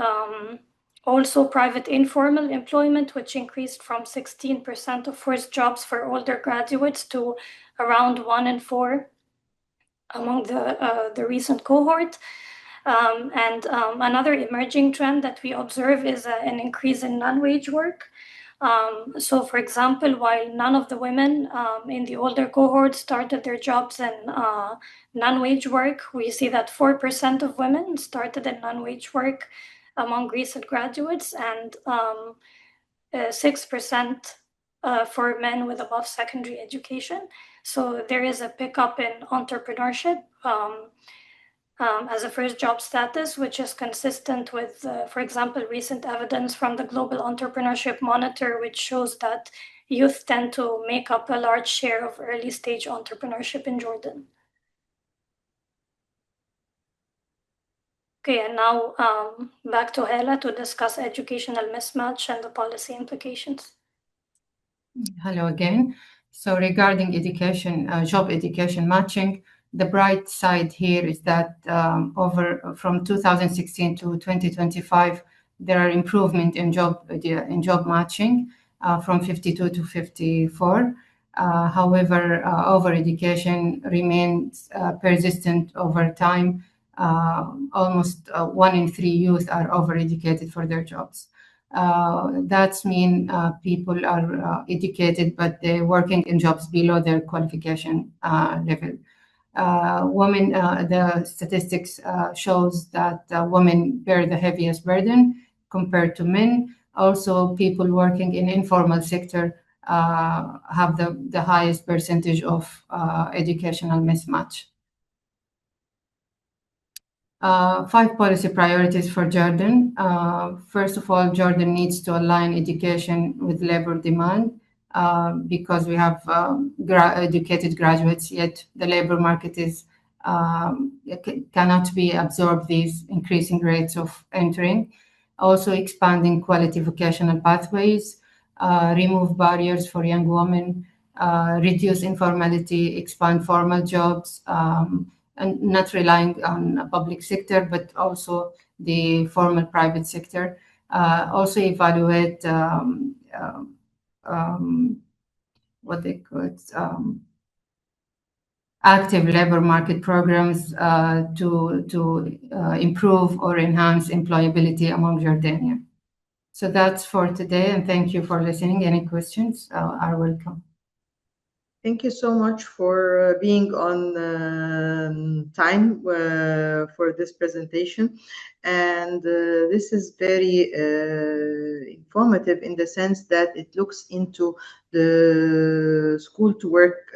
also private informal employment, which increased from 16% of first jobs for older graduates to around 1 in 4 among the recent cohort. Another emerging trend that we observe is an increase in non-wage work. So, for example, while none of the women in the older cohort started their jobs in non-wage work, we see that 4% of women started in non-wage work among recent graduates, and 6% for men with above secondary education. So there is a pickup in entrepreneurship as a first job status, which is consistent with, for example, recent evidence from the Global Entrepreneurship Monitor, which shows that youth tend to make up a large share of early stage entrepreneurship in Jordan. Okay, and now back to Hela to discuss educational mismatch and the policy implications. Hello again. So regarding education, job education matching, the bright side here is that from 2016 to 2025, there are improvement in job matching from 52 to 54. However, over-education remains persistent over time. Almost 1 in 3 youth are over-educated for their jobs. That's mean people are educated, but they're working in jobs below their qualification level. Women, the statistics shows that women bear the heaviest burden compared to men. Also, people working in informal sector have the highest percentage of educational mismatch. 5 policy priorities for Jordan. First of all, Jordan needs to align education with labor demand because we have educated graduates, yet the labor market is cannot be absorbed these increasing rates of entering. Also, expanding quality vocational pathways, remove barriers for young women, reduce informality, expand formal jobs, and not relying on a public sector, but also the formal private sector. Also evaluate what they call it, active labor market programs to improve or enhance employability among Jordanians. So that's for today, and thank you for listening. Any questions are welcome. Thank you so much for being on time for this presentation. And this is very informative in the sense that it looks into the school to work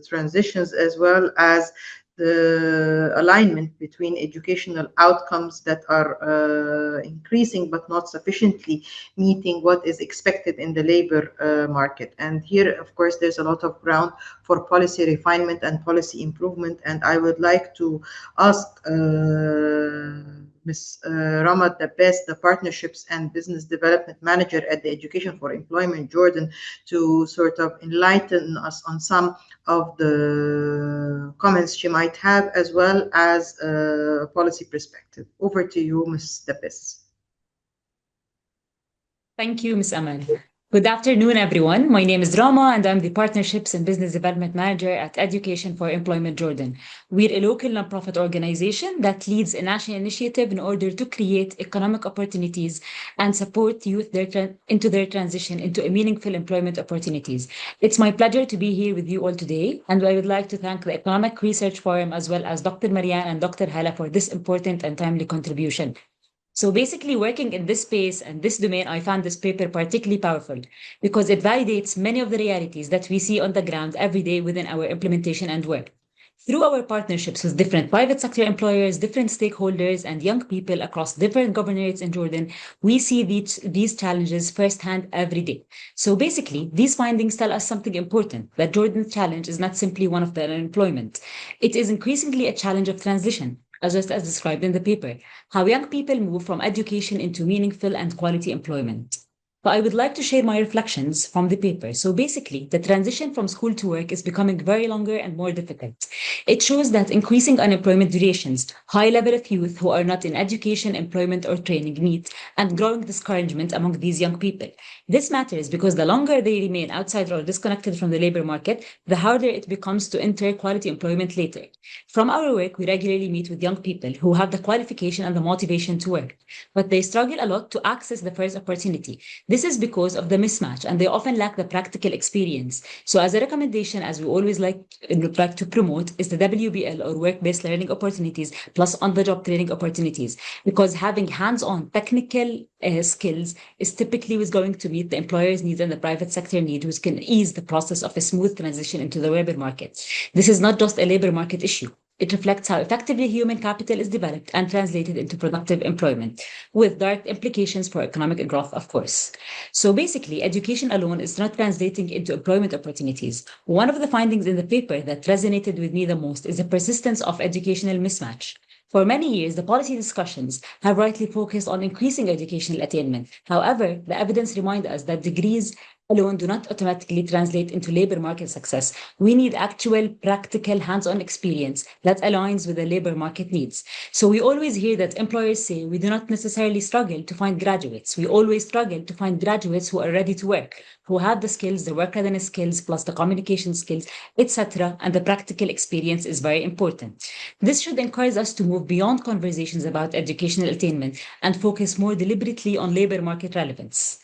transitions, as well as the alignment between educational outcomes that are increasing but not sufficiently meeting what is expected in the labor market. And here, of course, there's a lot of ground for policy refinement and policy improvement. And I would like to ask Ms. Ramad Dabbas, the Partnerships and Business Development Manager at the Education for Employment Jordan, to sort of enlighten us on some of the comments she might have, as well as a policy perspective. Over to you, Ms. Dabbas. Thank you, Ms. Amal. Good afternoon, everyone. My name is Rama, and I'm the Partnerships and Business Development Manager at Education for Employment Jordan. We're a local nonprofit organization that leads a national initiative in order to create economic opportunities and support youth into their transition into a meaningful employment opportunities. It's my pleasure to be here with you all today, and I would like to thank the Economic Research Forum as well as Dr. Marianne and Dr. Hala for this important and timely contribution. So basically, working in this space and this domain, I found this paper particularly powerful because it validates many of the realities that we see on the ground every day within our implementation and work. Through our partnerships with different private sector employers, different stakeholders, and young people across different governorates in Jordan, we see these challenges firsthand every day. So basically, these findings tell us something important, that Jordan's challenge is not simply one of the unemployment. It is increasingly a challenge of transition, just as described in the paper, how young people move from education into meaningful and quality employment. But I would like to share my reflections from the paper. So basically, the transition from school to work is becoming very longer and more difficult. It shows that increasing unemployment durations, high level of youth who are not in education, employment, or training needs, and growing discouragement among these young people. This matters because the longer they remain outside or disconnected from the labor market, the harder it becomes to enter quality employment later. From our work, we regularly meet with young people who have the qualification and the motivation to work, but they struggle a lot to access the first opportunity. This is because of the mismatch, and they often lack the practical experience. So as a recommendation, as we always like to promote, is the WBL or work-based learning opportunities plus on-the-job training opportunities, because having hands-on technical skills is typically what's going to meet the employer's needs and the private sector need, which can ease the process of a smooth transition into the labor market. This is not just a labor market issue. It reflects how effectively human capital is developed and translated into productive employment, with direct implications for economic growth, of course. So basically, education alone is not translating into employment opportunities. One of the findings in the paper that resonated with me the most is the persistence of educational mismatch. For many years, the policy discussions have rightly focused on increasing educational attainment. However, the evidence reminds us that degrees alone do not automatically translate into labor market success. We need actual, practical, hands-on experience that aligns with the labor market needs. So we always hear that employers say we do not necessarily struggle to find graduates. We always struggle to find graduates who are ready to work, who have the skills, the work readiness skills, plus the communication skills, etc. And the practical experience is very important. This should encourage us to move beyond conversations about educational attainment and focus more deliberately on labor market relevance.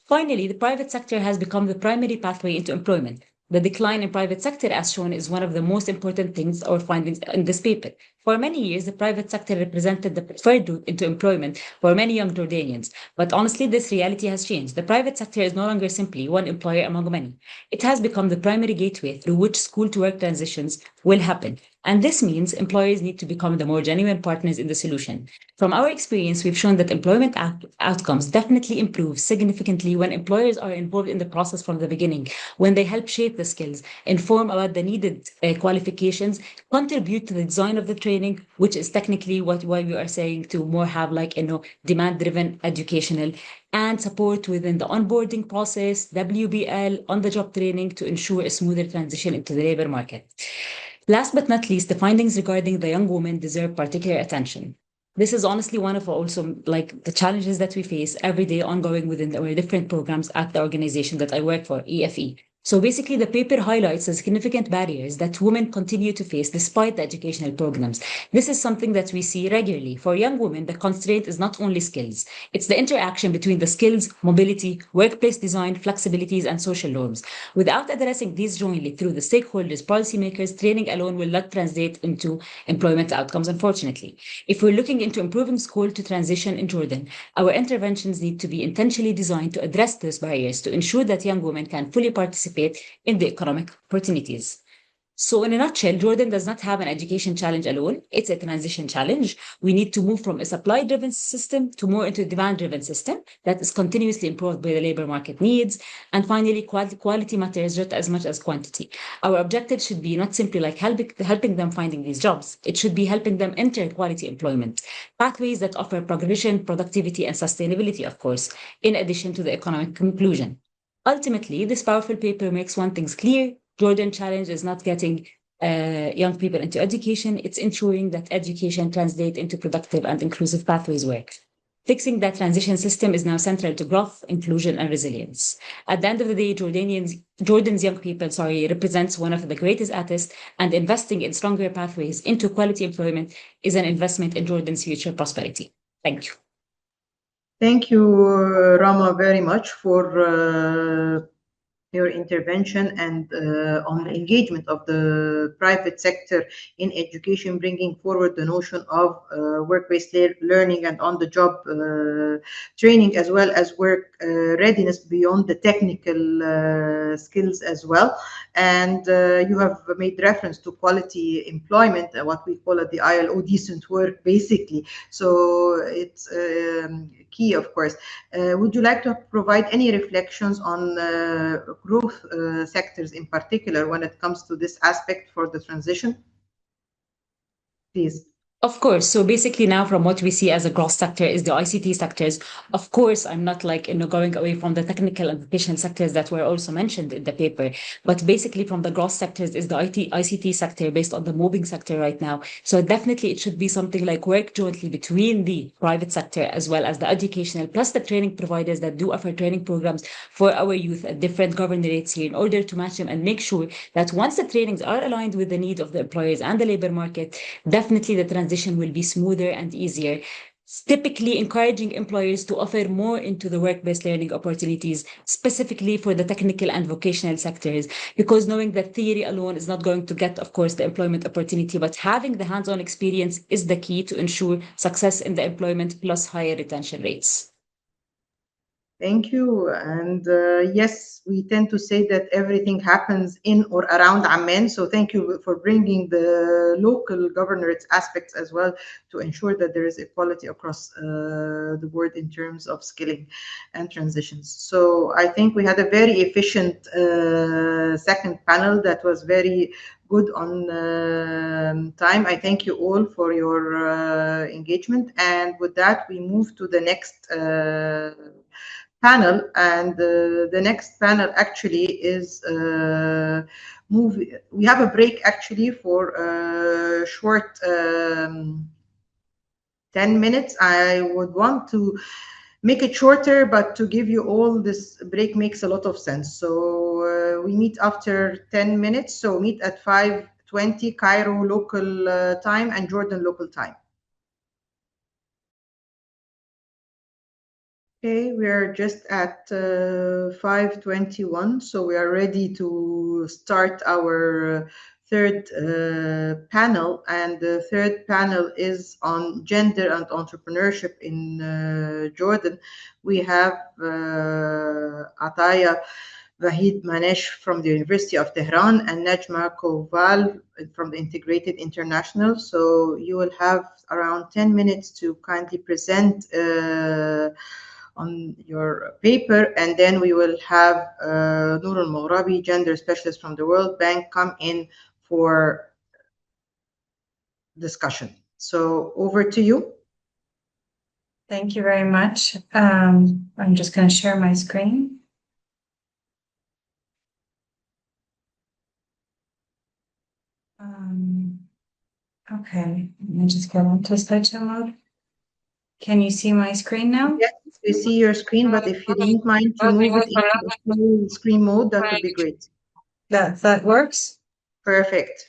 Finally, the private sector has become the primary pathway into employment. The decline in private sector, as shown, is one of the most important things or findings in this paper. For many years, the private sector represented the preferred route into employment for many young Jordanians. But honestly, this reality has changed. The private sector is no longer simply one employer among many. It has become the primary gateway through which school-to-work transitions will happen. And this means employers need to become the more genuine partners in the solution. From our experience, we've shown that employment outcomes definitely improve significantly when employers are involved in the process from the beginning, when they help shape the skills, inform about the needed qualifications, contribute to the design of the training, which is technically why we are saying to more have demand-driven educational, and support within the onboarding process, WBL, on-the-job training to ensure a smoother transition into the labor market. Last but not least, the findings regarding the young women deserve particular attention. This is honestly one of also the challenges that we face every day ongoing within our different programs at the organization that I work for, EFE. So basically, the paper highlights the significant barriers that women continue to face despite the educational programs. This is something that we see regularly. For young women, the constraint is not only skills. It's the interaction between the skills, mobility, workplace design, flexibilities, and social norms. Without addressing these jointly through the stakeholders, policymakers, training alone will not translate into employment outcomes, unfortunately. If we're looking into improving school to transition in Jordan, our interventions need to be intentionally designed to address those barriers to ensure that young women can fully participate in the economic opportunities. So in a nutshell, Jordan does not have an education challenge alone. It's a transition challenge. We need to move from a supply-driven system to more into a demand-driven system that is continuously improved by the labor market needs. And finally, quality matters just as much as quantity. Our objective should be not simply helping them finding these jobs. It should be helping them enter quality employment, pathways that offer progression, productivity, and sustainability, of course, in addition to the economic conclusion. Ultimately, this powerful paper makes one thing clear. Jordan challenge is not getting young people into education. It's ensuring that education translates into productive and inclusive pathways work. Fixing that transition system is now central to growth, inclusion, and resilience. At the end of the day, Jordan's young people, represents one of the greatest assets, and investing in stronger pathways into quality employment is an investment in Jordan's future prosperity. Thank you. Thank you, Rama, very much for your intervention and on the engagement of the private sector in education, bringing forward the notion of work-based learning and on-the-job training, as well as work readiness beyond the technical skills as well. And you have made reference to quality employment, what we call it the ILO, decent work, basically. So it's key, of course. Would you like to provide any reflections on growth sectors in particular when it comes to this aspect for the transition? Please. Of course. So basically now from what we see as a gross sector is the ICT sectors. Of course, I'm not like, going away from the technical and vocational sectors that were also mentioned in the paper, but basically from the gross sectors is the ICT sector based on the moving sector right now. So definitely it should be something like work jointly between the private sector as well as the educational plus the training providers that do offer training programs for our youth at different governorates here in order to match them and make sure that once the trainings are aligned with the needs of the employers and the labor market, definitely the transition will be smoother and easier. Typically encouraging employers to offer more into the work-based learning opportunities, specifically for the technical and vocational sectors, because knowing that theory alone is not going to get, of course, the employment opportunity, but having the hands-on experience is the key to ensure success in the employment plus higher retention rates. Thank you. And yes, we tend to say that everything happens in or around Amman. So thank you for bringing the local governorate aspects as well to ensure that there is equality across the board in terms of skilling and transitions. So I think we had a very efficient second panel that was very good on time. I thank you all for your engagement. And with that, we move to the next panel, and the next panel actually is we have a break actually for a short 10 minutes. I would want to make it shorter, but to give you all this break makes a lot of sense. So we meet after 10 minutes. So meet at 5:20 Cairo local time and Jordan local time. Okay, we are just at 5:21, so we are ready to start our third panel, and the third panel is on gender and entrepreneurship in Jordan. We have Ataya Vahid Manesh from the University of Tehran and Najma Koval from the Integrated International. So you will have around 10 minutes to kindly present on your paper, and then we will have Noor al-Maghrabi, gender specialist from the World Bank, come in for discussion. So over to you. Thank you very much. I'm just going to share my screen. Okay, let me just go on to slideshow mode. Can you see my screen now? Yes, we see your screen, but if you don't mind to move it into full screen mode, that would be great. That works? Perfect.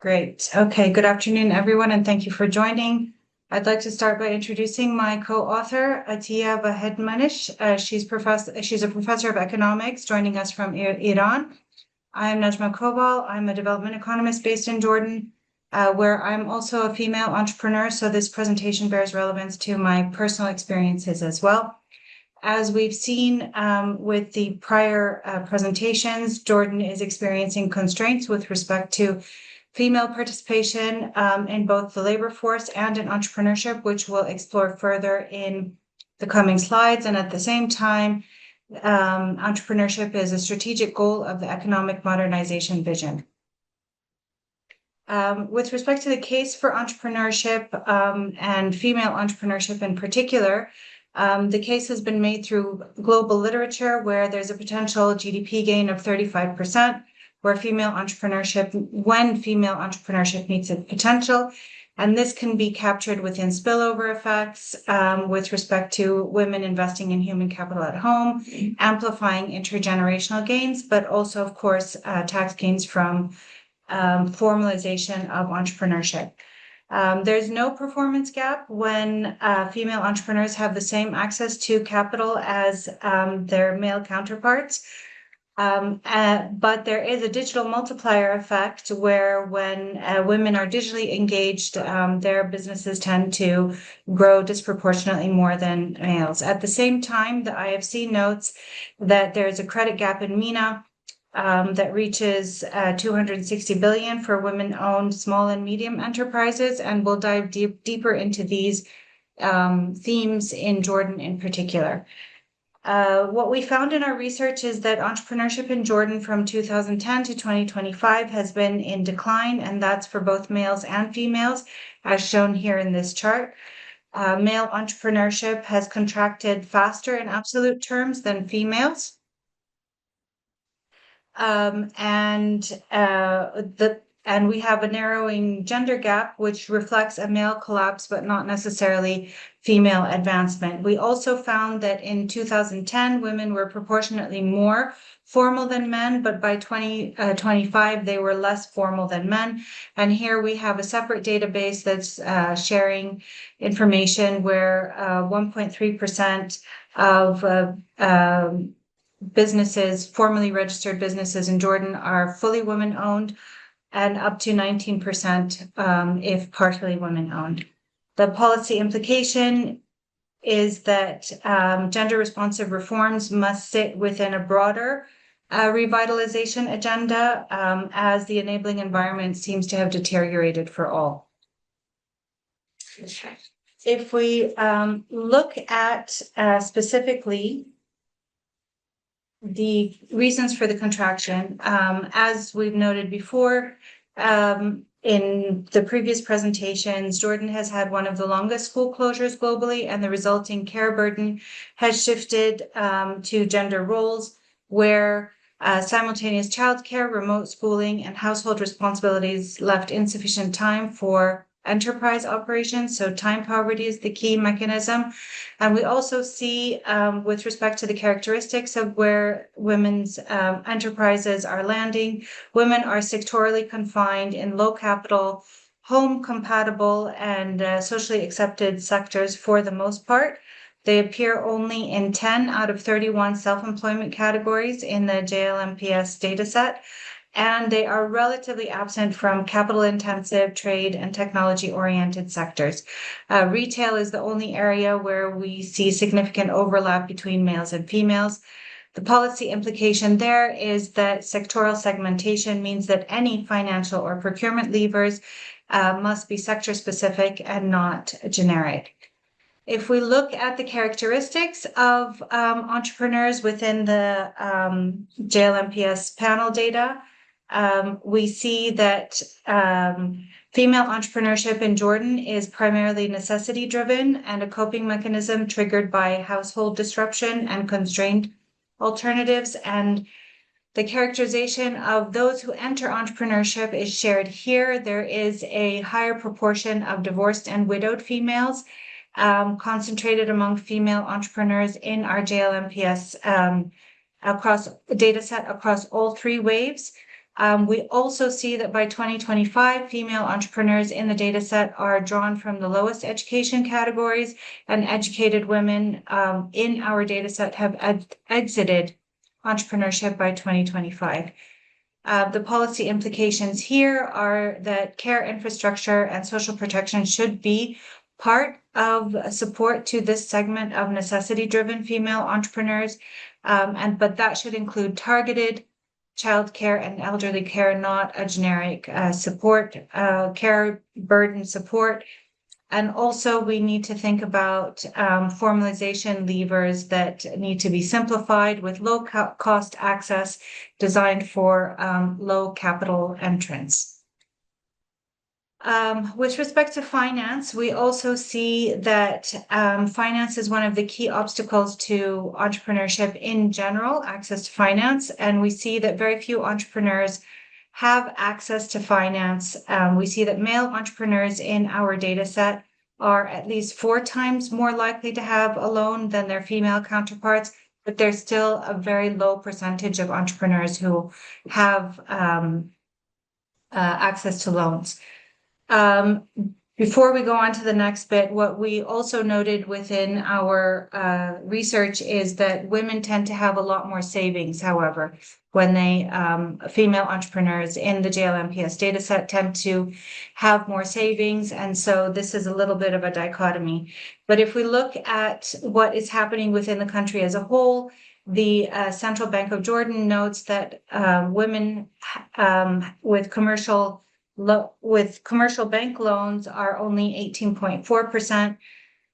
Great. Okay, good afternoon, everyone, and thank you for joining. I'd like to start by introducing my co-author, Ataya Vahid Manesh. She's a professor of economics joining us from Iran. I'm Najma Koval. I'm a development economist based in Jordan, where I'm also a female entrepreneur. So this presentation bears relevance to my personal experiences as well. As we've seen with the prior presentations, Jordan is experiencing constraints with respect to female participation in both the labor force and in entrepreneurship, which we'll explore further in the coming slides. And at the same time, entrepreneurship is a strategic goal of the economic modernization vision. With respect to the case for entrepreneurship and female entrepreneurship in particular, the case has been made through global literature where there's a potential GDP gain of 35%, when female entrepreneurship meets its potential. And this can be captured within spillover effects with respect to women investing in human capital at home, amplifying intergenerational gains, but also, of course, tax gains from formalization of entrepreneurship. There's no performance gap when female entrepreneurs have the same access to capital as their male counterparts. But there is a digital multiplier effect where when women are digitally engaged, their businesses tend to grow disproportionately more than males. At the same time, the IFC notes that there's a credit gap in MENA that reaches 260 billion for women-owned small and medium enterprises, and we'll dive deeper into these themes in Jordan in particular. What we found in our research is that entrepreneurship in Jordan from 2010 to 2025 has been in decline, and that's for both males and females, as shown here in this chart. Male entrepreneurship has contracted faster in absolute terms than females. And we have a narrowing gender gap, which reflects a male collapse, but not necessarily female advancement. We also found that in 2010, women were proportionately more formal than men, but by 2025, they were less formal than men. And here we have a separate database that's sharing information where 1.3% of businesses, formally registered businesses in Jordan, are fully women-owned, and up to 19% if partially women-owned. The policy implication is that gender-responsive reforms must sit within a broader revitalization agenda as the enabling environment seems to have deteriorated for all. If we look at specifically the reasons for the contraction, as we've noted before, in the previous presentations, Jordan has had one of the longest school closures globally, and the resulting care burden has shifted to gender roles where simultaneous childcare, remote schooling, and household responsibilities left insufficient time for enterprise operations. So time poverty is the key mechanism. And we also see with respect to the characteristics of where women's enterprises are landing, women are sectorally confined in low capital, home compatible, and socially accepted sectors for the most part. They appear only in 10 out of 31 self-employment categories in the JLMPS dataset. And they are relatively absent from capital-intensive, trade, and technology-oriented sectors. Retail is the only area where we see significant overlap between males and females. The policy implication there is that sectoral segmentation means that any financial or procurement levers must be sector-specific and not generic. If we look at the characteristics of entrepreneurs within the JLMPS panel data, we see that female entrepreneurship in Jordan is primarily necessity-driven and a coping mechanism triggered by household disruption and constrained alternatives. And the characterization of those who enter entrepreneurship is shared here. There is a higher proportion of divorced and widowed females concentrated among female entrepreneurs in our JLMPS across data set across all three waves. We also see that by 2025, female entrepreneurs in the data set are drawn from the lowest education categories, and educated women in our data set have exited entrepreneurship by 2025. The policy implications here are that care infrastructure and social protection should be part of support to this segment of necessity-driven female entrepreneurs, but that should include targeted childcare and elderly care, not a generic support, care burden support. And also we need to think about formalization levers that need to be simplified with low cost access designed for low capital entrance. With respect to finance, we also see that finance is one of the key obstacles to entrepreneurship in general, access to finance. And we see that very few entrepreneurs have access to finance. We see that male entrepreneurs in our data set are at least 4 times more likely to have a loan than their female counterparts, but there's still a very low percentage of entrepreneurs who have access to loans. Before we go on to the next bit, what we also noted within our research is that women tend to have a lot more savings, however, when they, female entrepreneurs in the JLMPS dataset tend to have more savings. And so this is a little bit of a dichotomy. But if we look at what is happening within the country as a whole, the Central Bank of Jordan notes that women with commercial bank loans are only 18.4%.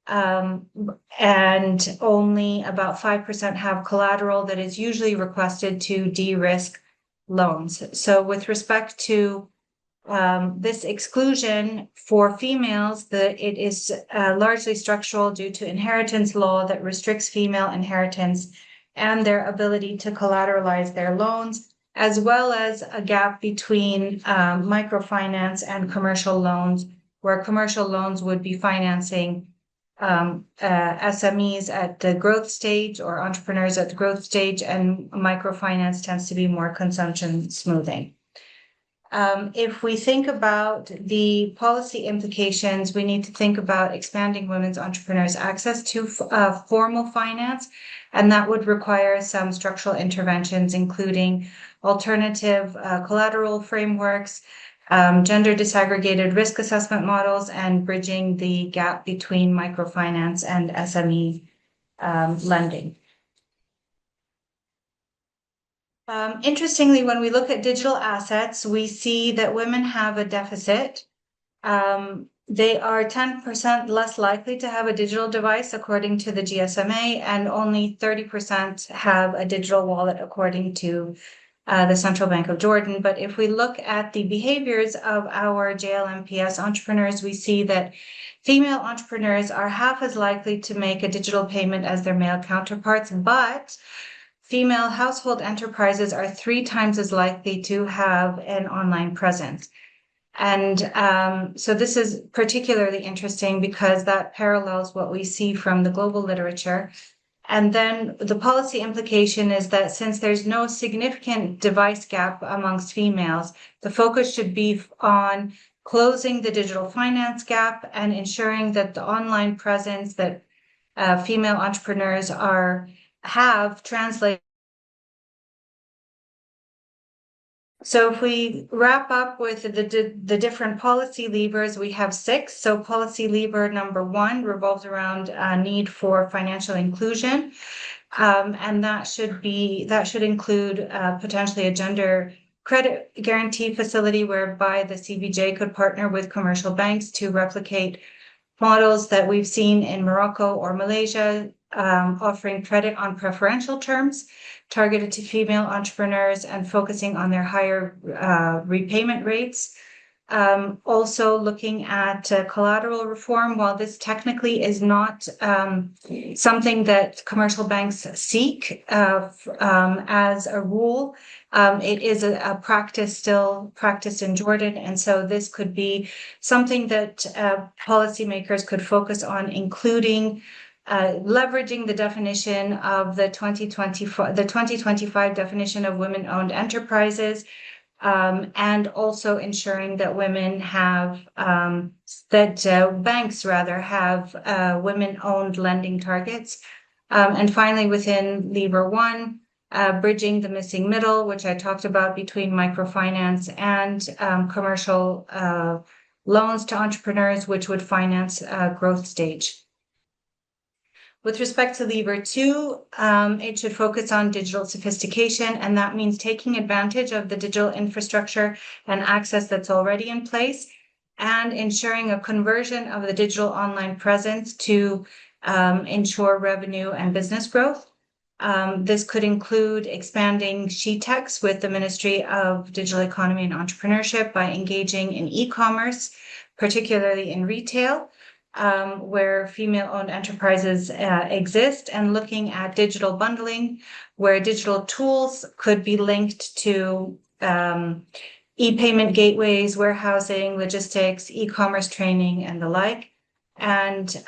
and only about 5% have collateral that is usually requested to de-risk loans. So with respect to this exclusion for females, it is largely structural due to inheritance law that restricts female inheritance and their ability to collateralize their loans, as well as a gap between microfinance and commercial loans, where commercial loans would be financing SMEs at the growth stage or entrepreneurs at the growth stage, and microfinance tends to be more consumption smoothing. If we think about the policy implications, we need to think about expanding women's entrepreneurs' access to formal finance, and that would require some structural interventions, including alternative collateral frameworks, gender disaggregated risk assessment models, and bridging the gap between microfinance and SME lending. Interestingly, when we look at digital assets, we see that women have a deficit. They are 10% less likely to have a digital device, according to the GSMA, and only 30% have a digital wallet, according to the Central Bank of Jordan. But if we look at the behaviors of our JLMPS entrepreneurs, we see that female entrepreneurs are half as likely to make a digital payment as their male counterparts, but female household enterprises are 3 times as likely to have an online presence. And so this is particularly interesting because that parallels what we see from the global literature. And then the policy implication is that since there's no significant device gap amongst females, the focus should be on closing the digital finance gap and ensuring that the online presence that female entrepreneurs have translated. So if we wrap up with the different policy levers, we have 6. So policy lever number 1 revolves around a need for financial inclusion. And that should include potentially a gender credit guarantee facility whereby the CBJ could partner with commercial banks to replicate models that we've seen in Morocco or Malaysia, offering credit on preferential terms targeted to female entrepreneurs and focusing on their higher repayment rates. Also looking at collateral reform. While this technically is not something that commercial banks seek as a rule, it is a practice still practiced in Jordan. And so this could be something that policymakers could focus on, including leveraging the definition of the 2025 definition of women-owned enterprises, and also ensuring that women have, banks rather have women-owned lending targets. And finally, within lever 1, bridging the missing middle, which I talked about, between microfinance and commercial loans to entrepreneurs, which would finance growth stage. With respect to lever 2, it should focus on digital sophistication, and that means taking advantage of the digital infrastructure and access that's already in place, and ensuring a conversion of the digital online presence to ensure revenue and business growth. This could include expanding SheTechs with the Ministry of Digital Economy and Entrepreneurship by engaging in e-commerce, particularly in retail, where female-owned enterprises exist, and looking at digital bundling, where digital tools could be linked to e-payment gateways, warehousing, logistics, e-commerce training, and the like. And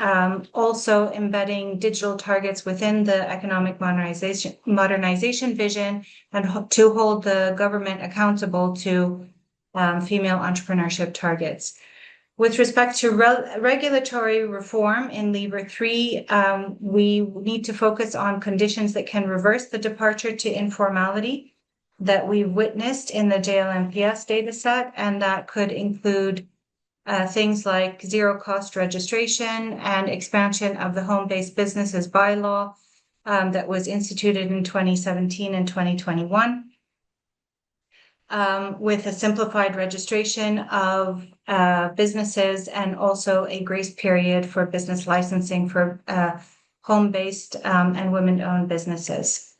also embedding digital targets within the economic modernization vision, and to hold the government accountable to female entrepreneurship targets. With respect to regulatory reform in lever 3, we need to focus on conditions that can reverse the departure to informality that we've witnessed in the JLMPS data set, and that could include things like zero-cost registration and expansion of the home-based businesses bylaw that was instituted in 2017 and 2021. with a simplified registration of businesses and also a grace period for business licensing for home-based and women-owned businesses.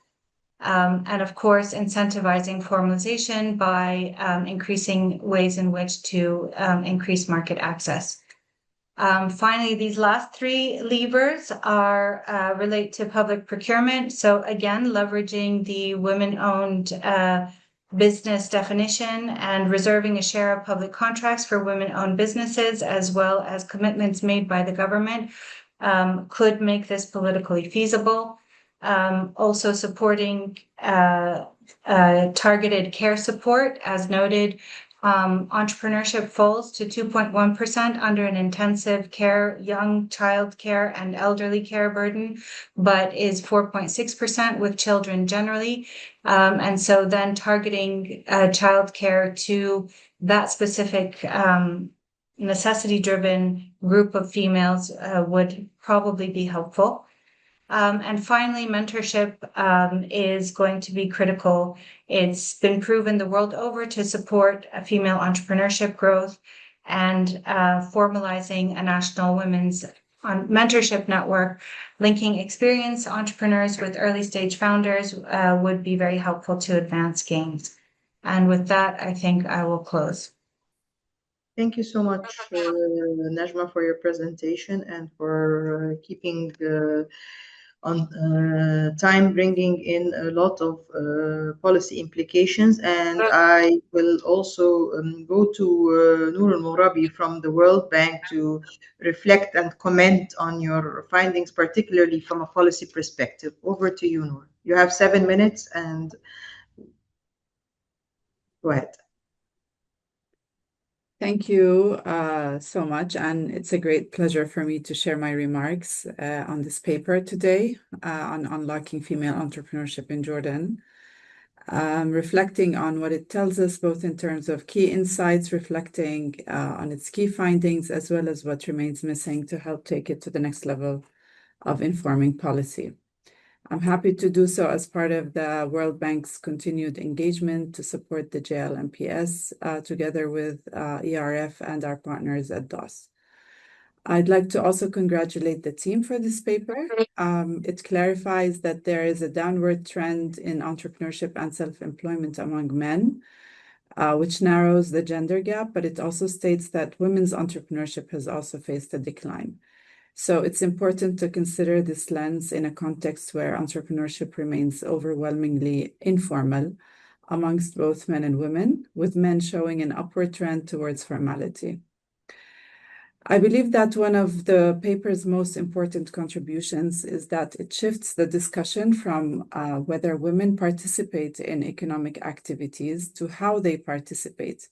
And of course, incentivizing formalization by increasing ways in which to increase market access. Finally, these last three levers are relate to public procurement. So again, leveraging the women-owned business definition and reserving a share of public contracts for women-owned businesses, as well as commitments made by the government, could make this politically feasible. Also supporting targeted care support, as noted. Entrepreneurship falls to 2.1% under an intensive care, young child care, and elderly care burden, but is 4.6% with children generally. And so then targeting child care to that specific necessity-driven group of females would probably be helpful. And finally, mentorship is going to be critical. It's been proven the world over to support female entrepreneurship growth, and formalizing a national women's mentorship network, linking experienced entrepreneurs with early stage founders would be very helpful to advance gains. And with that, I think I will close. Thank you so much, Najma, for your presentation and for keeping on time, bringing in a lot of policy implications. And I will also go to Noor al-Morabi from the World Bank to reflect and comment on your findings, particularly from a policy perspective. Over to you, Noor. You have 7 minutes, and go ahead. Thank you so much, and it's a great pleasure for me to share my remarks on this paper today on unlocking female entrepreneurship in Jordan, reflecting on what it tells us, both in terms of key insights, reflecting on its key findings, as well as what remains missing to help take it to the next level of informing policy. I'm happy to do so as part of the World Bank's continued engagement to support the JLMPS together with ERF and our partners at DOS. I'd like to also congratulate the team for this paper. It clarifies that there is a downward trend in entrepreneurship and self-employment among men, which narrows the gender gap, but it also states that women's entrepreneurship has also faced a decline. So it's important to consider this lens in a context where entrepreneurship remains overwhelmingly informal amongst both men and women, with men showing an upward trend towards formality. I believe that one of the paper's most important contributions is that it shifts the discussion from whether women participate in economic activities to how they participate.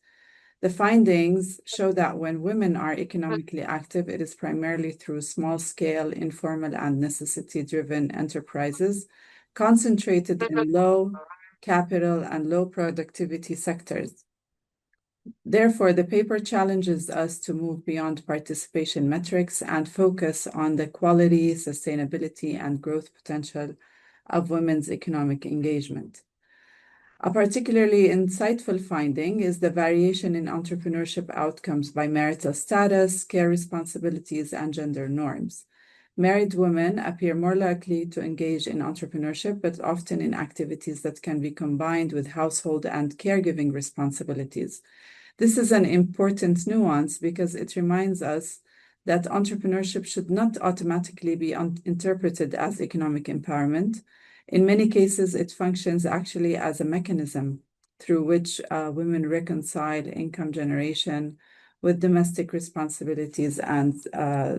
The findings show that when women are economically active, it is primarily through small-scale, informal, and necessity-driven enterprises concentrated in low capital and low productivity sectors. Therefore, the paper challenges us to move beyond participation metrics and focus on the quality, sustainability, and growth potential of women's economic engagement. A particularly insightful finding is the variation in entrepreneurship outcomes by marital status, care responsibilities, and gender norms. Married women appear more likely to engage in entrepreneurship, but often in activities that can be combined with household and caregiving responsibilities. This is an important nuance because it reminds us that entrepreneurship should not automatically be interpreted as economic empowerment. In many cases, it functions actually as a mechanism through which women reconcile income generation with domestic responsibilities and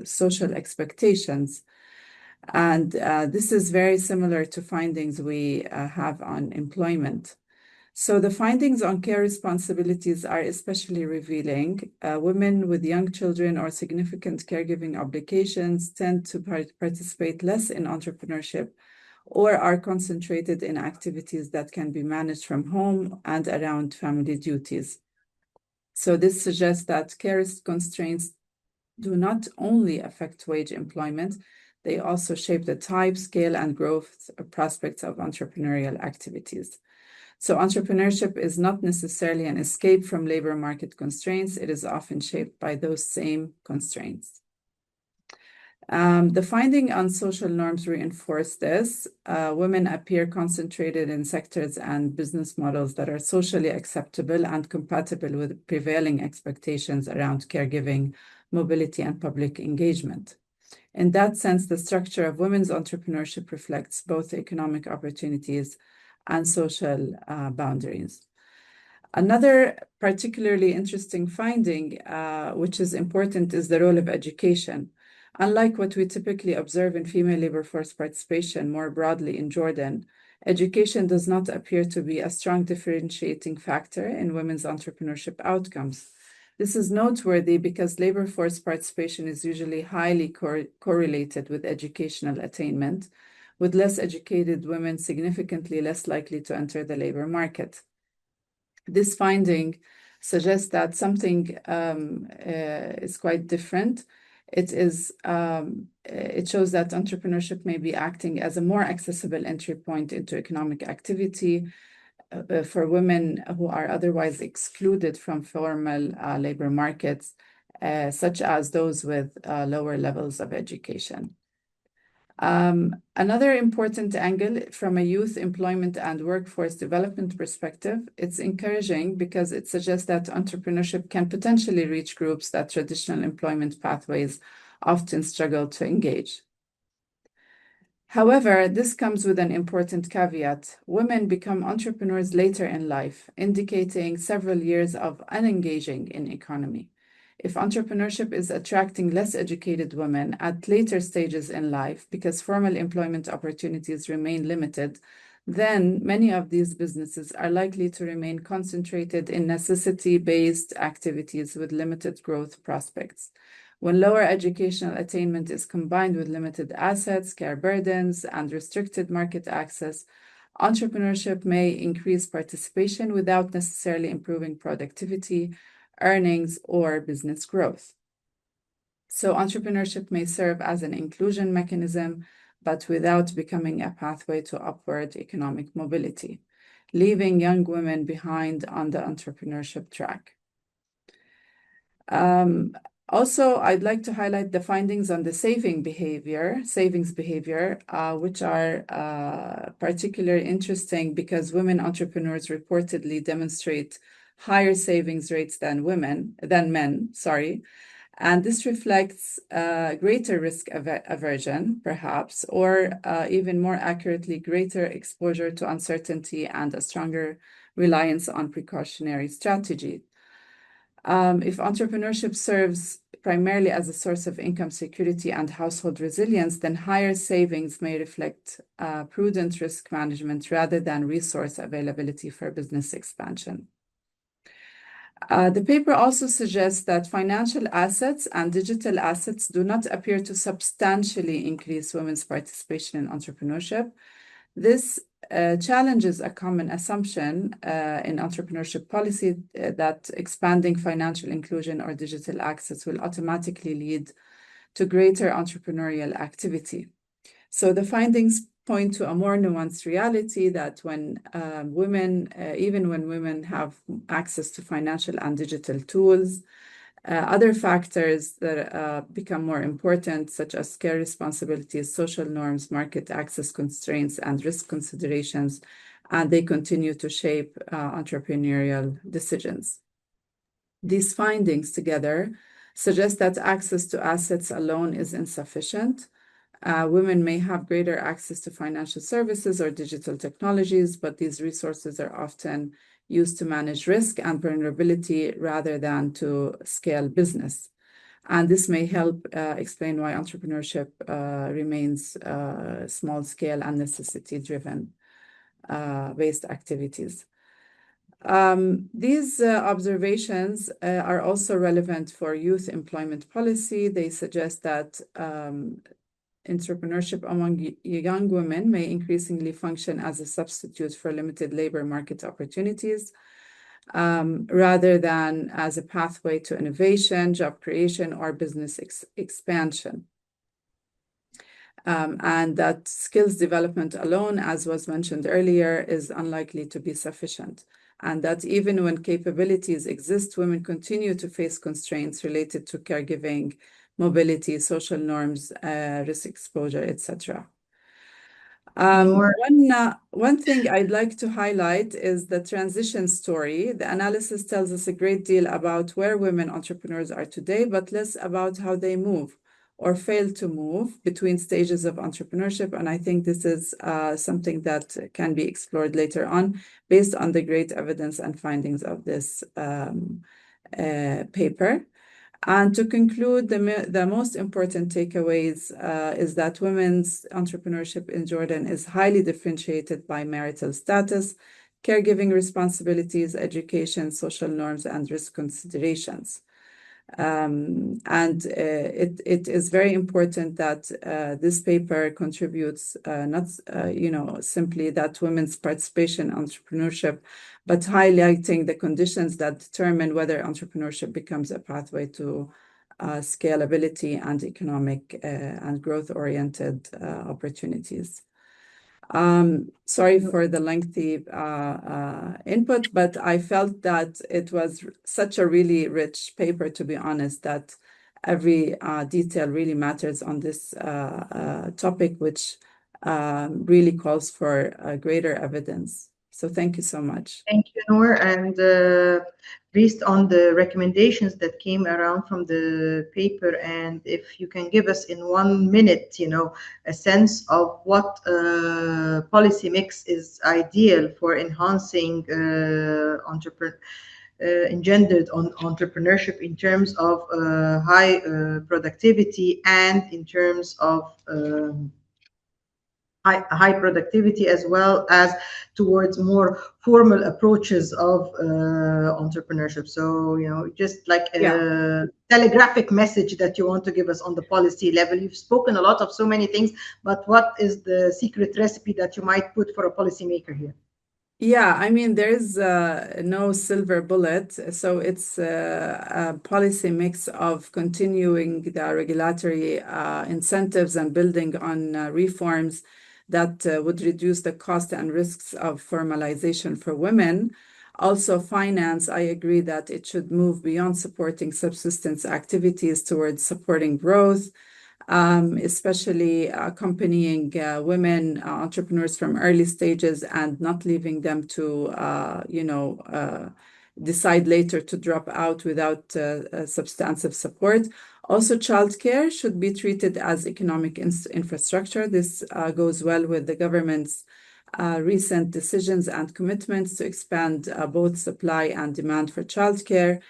social expectations. And this is very similar to findings we have on employment. So the findings on care responsibilities are especially revealing. Women with young children or significant caregiving obligations tend to participate less in entrepreneurship or are concentrated in activities that can be managed from home and around family duties. So this suggests that care constraints do not only affect wage employment, they also shape the type, scale, and growth prospects of entrepreneurial activities. So entrepreneurship is not necessarily an escape from labor market constraints. It is often shaped by those same constraints. The finding on social norms reinforce this. Women appear concentrated in sectors and business models that are socially acceptable and compatible with prevailing expectations around caregiving, mobility, and public engagement. In that sense, the structure of women's entrepreneurship reflects both economic opportunities and social boundaries. Another particularly interesting finding, which is important, is the role of education. Unlike what we typically observe in female labor force participation more broadly in Jordan, education does not appear to be a strong differentiating factor in women's entrepreneurship outcomes. This is noteworthy because labor force participation is usually highly correlated with educational attainment, with less educated women significantly less likely to enter the labor market. This finding suggests that something is quite different. It shows that entrepreneurship may be acting as a more accessible entry point into economic activity for women who are otherwise excluded from formal labor markets, such as those with lower levels of education. Another important angle from a youth employment and workforce development perspective, it's encouraging because it suggests that entrepreneurship can potentially reach groups that traditional employment pathways often struggle to engage. However, this comes with an important caveat. Women become entrepreneurs later in life, indicating several years of unengaging in economy. If entrepreneurship is attracting less educated women at later stages in life because formal employment opportunities remain limited, then many of these businesses are likely to remain concentrated in necessity-based activities with limited growth prospects. When lower educational attainment is combined with limited assets, care burdens, and restricted market access, entrepreneurship may increase participation without necessarily improving productivity, earnings, or business growth. So entrepreneurship may serve as an inclusion mechanism, but without becoming a pathway to upward economic mobility, leaving young women behind on the entrepreneurship track. Also, I'd like to highlight the findings on the savings behavior, which are particularly interesting because women entrepreneurs reportedly demonstrate higher savings rates than men, and this reflects greater risk aversion, perhaps, or even more accurately, greater exposure to uncertainty and a stronger reliance on precautionary strategy. If entrepreneurship serves primarily as a source of income security and household resilience, then higher savings may reflect prudent risk management rather than resource availability for business expansion. The paper also suggests that financial assets and digital assets do not appear to substantially increase women's participation in entrepreneurship. This challenges a common assumption in entrepreneurship policy that expanding financial inclusion or digital access will automatically lead to greater entrepreneurial activity. So the findings point to a more nuanced reality that when even when women have access to financial and digital tools, other factors that become more important, such as care responsibilities, social norms, market access constraints, and risk considerations, and they continue to shape entrepreneurial decisions. These findings together suggest that access to assets alone is insufficient. Women may have greater access to financial services or digital technologies, but these resources are often used to manage risk and vulnerability rather than to scale business. And this may help explain why entrepreneurship remains small scale and necessity-driven based activities. These observations are also relevant for youth employment policy. They suggest that entrepreneurship among young women may increasingly function as a substitute for limited labor market opportunities, rather than as a pathway to innovation, job creation, or business expansion. and that skills development alone, as was mentioned earlier, is unlikely to be sufficient. And that even when capabilities exist, women continue to face constraints related to caregiving, mobility, social norms, risk exposure, etc. One thing I'd like to highlight is the transition story. The analysis tells us a great deal about where women entrepreneurs are today, but less about how they move or fail to move between stages of entrepreneurship. And I think this is something that can be explored later on based on the great evidence and findings of this paper. And to conclude, the most important takeaways is that women's entrepreneurship in Jordan is highly differentiated by marital status, caregiving responsibilities, education, social norms, and risk considerations. It is very important that this paper contributes not simply that women's participation in entrepreneurship, but highlighting the conditions that determine whether entrepreneurship becomes a pathway to scalability and economic and growth-oriented opportunities. Sorry for the lengthy input, but I felt that it was such a really rich paper, to be honest, that every detail really matters on this topic, which really calls for greater evidence. So thank you so much. Thank you, Noor. And based on the recommendations that came around from the paper, and if you can give us in 1 minute, a sense of what policy mix is ideal for enhancing engendered on entrepreneurship in terms of high productivity and in terms of high productivity, as well as towards more formal approaches of entrepreneurship. So, just like a telegraphic message that you want to give us on the policy level. You've spoken a lot of so many things, but what is the secret recipe that you might put for a policymaker here? Yeah, I mean, there's no silver bullet. So it's a policy mix of continuing the regulatory incentives and building on reforms that would reduce the cost and risks of formalization for women. Also, finance, I agree that it should move beyond supporting subsistence activities towards supporting growth, especially accompanying women entrepreneurs from early stages and not leaving them to, decide later to drop out without substantive support. Also, childcare should be treated as economic infrastructure. This goes well with the government's recent decisions and commitments to expand both supply and demand for childcare.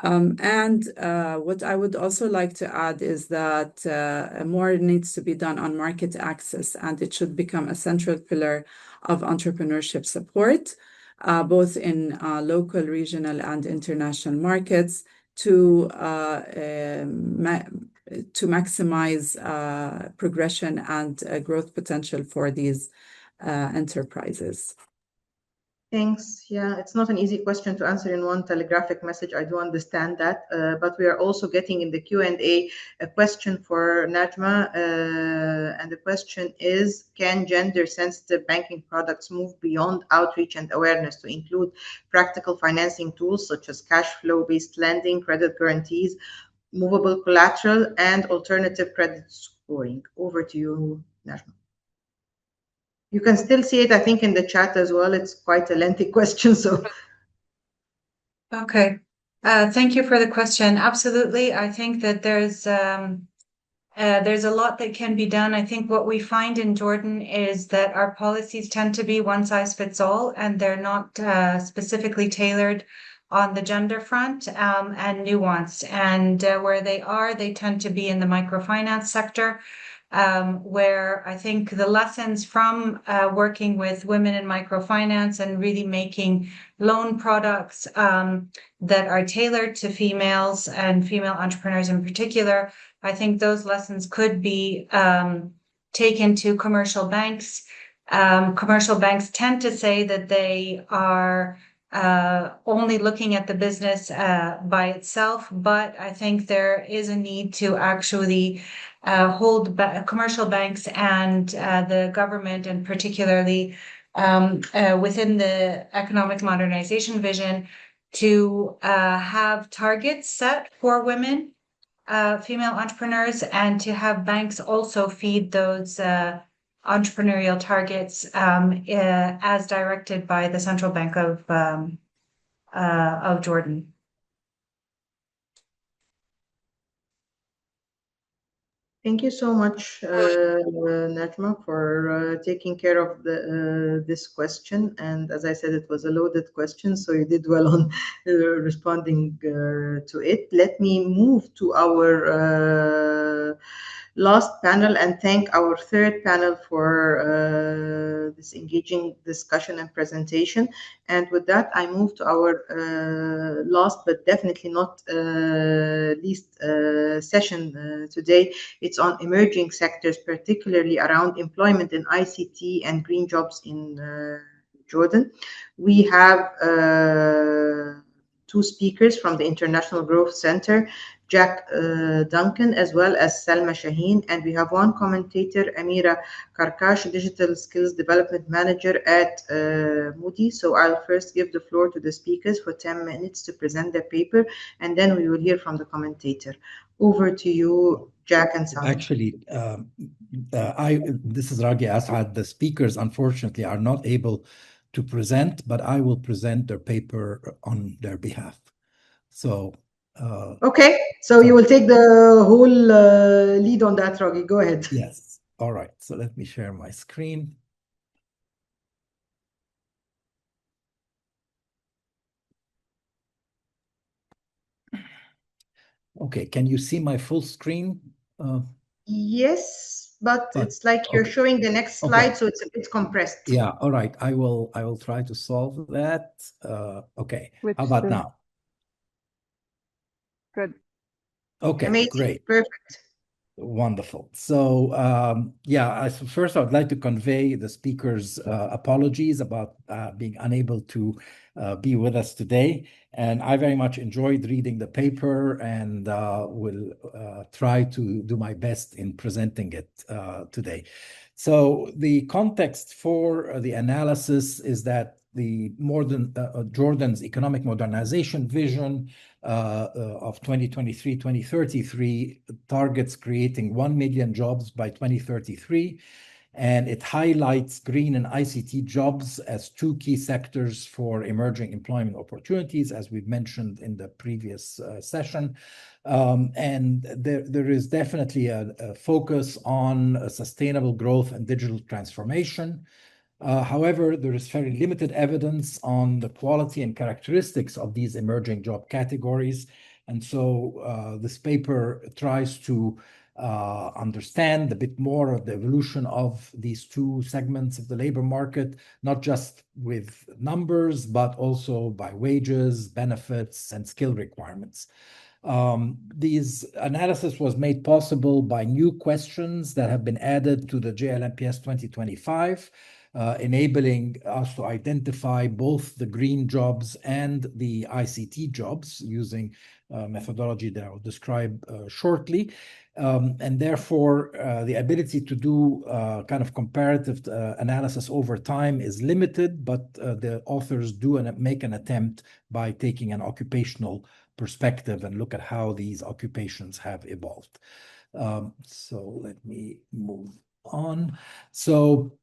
What I would also like to add is that more needs to be done on market access, and it should become a central pillar of entrepreneurship support, both in local, regional, and international markets to maximize progression and growth potential for these enterprises. Thanks. Yeah, it's not an easy question to answer in one telegraphic message. I do understand that, but we are also getting in the Q&A a question for Najma, and the question is, can gender-sensitive banking products move beyond outreach and awareness to include practical financing tools such as cash flow-based lending, credit guarantees, movable collateral, and alternative credit scoring? Over to you, Najma. You can still see it, I think, in the chat as well. It's quite a lengthy question, so. Okay. Thank you for the question. Absolutely. I think that there's a lot that can be done. I think what we find in Jordan is that our policies tend to be one size fits all, and they're not specifically tailored on the gender front and nuanced. And where they are, they tend to be in the microfinance sector, where I think the lessons from working with women in microfinance and really making loan products that are tailored to females and female entrepreneurs in particular, I think those lessons could be taken to commercial banks. Commercial banks tend to say that they are only looking at the business by itself, but I think there is a need to actually hold commercial banks and the government, and particularly within the economic modernization vision, to have targets set for women, female entrepreneurs, and to have banks also feed those entrepreneurial targets as directed by the Central Bank of Jordan. Thank you so much, Najma, for taking care of this question. And as I said, it was a loaded question, so you did well on responding to it. Let me move to our last panel and thank our third panel for this engaging discussion and presentation. And with that, I move to our last but definitely not least session today. It's on emerging sectors, particularly around employment in ICT and green jobs in Jordan. We have two speakers from the International Growth Center, Jack Duncan, as well as Salma Shaheen, and we have one commentator, Amira Karkash, Digital Skills Development Manager at Moody. So I'll first give the floor to the speakers for 10 minutes to present their paper, and then we will hear from the commentator. Over to you, Jack and Salma. Actually, this is Ragi Asad. The speakers, unfortunately, are not able to present, but I will present their paper on their behalf. So, okay, so you will take the whole lead on that, Ragi. Go ahead. Yes. All right. So let me share my screen. Okay. Can you see my full screen? Yes, but it's like you're showing the next slide, so it's a bit compressed. Yeah. All right. I will try to solve that. Okay. How about now? Good. Okay. Amazing. Great. Perfect. Wonderful. So, first I would like to convey the speakers' apologies about being unable to be with us today. And I very much enjoyed reading the paper and will try to do my best in presenting it today. So the context for the analysis is that the Jordan's economic modernization vision of 2023-2033 targets creating 1 million jobs by 2033, and it highlights green and ICT jobs as two key sectors for emerging employment opportunities, as we've mentioned in the previous session. And there is definitely a focus on sustainable growth and digital transformation. However, there is very limited evidence on the quality and characteristics of these emerging job categories. And so this paper tries to understand a bit more of the evolution of these two segments of the labor market, not just with numbers, but also by wages, benefits, and skill requirements. These analysis was made possible by new questions that have been added to the JLMPS 2025, enabling us to identify both the green jobs and the ICT jobs using methodology that I will describe shortly. And therefore, the ability to do kind of comparative analysis over time is limited, but the authors do make an attempt by taking an occupational perspective and look at how these occupations have evolved. So let me move on. So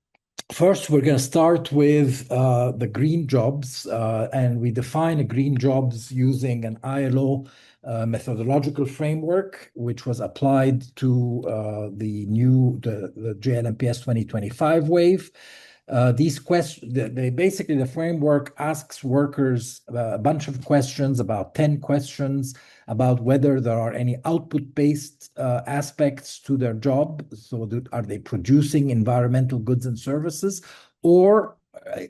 first, we're going to start with the green jobs, and we define green jobs using an ILO methodological framework, which was applied to the JLMPS 2025 wave. These questions, basically the framework asks workers a bunch of questions, about 10 questions, about whether there are any output-based aspects to their job. So are they producing environmental goods and services, or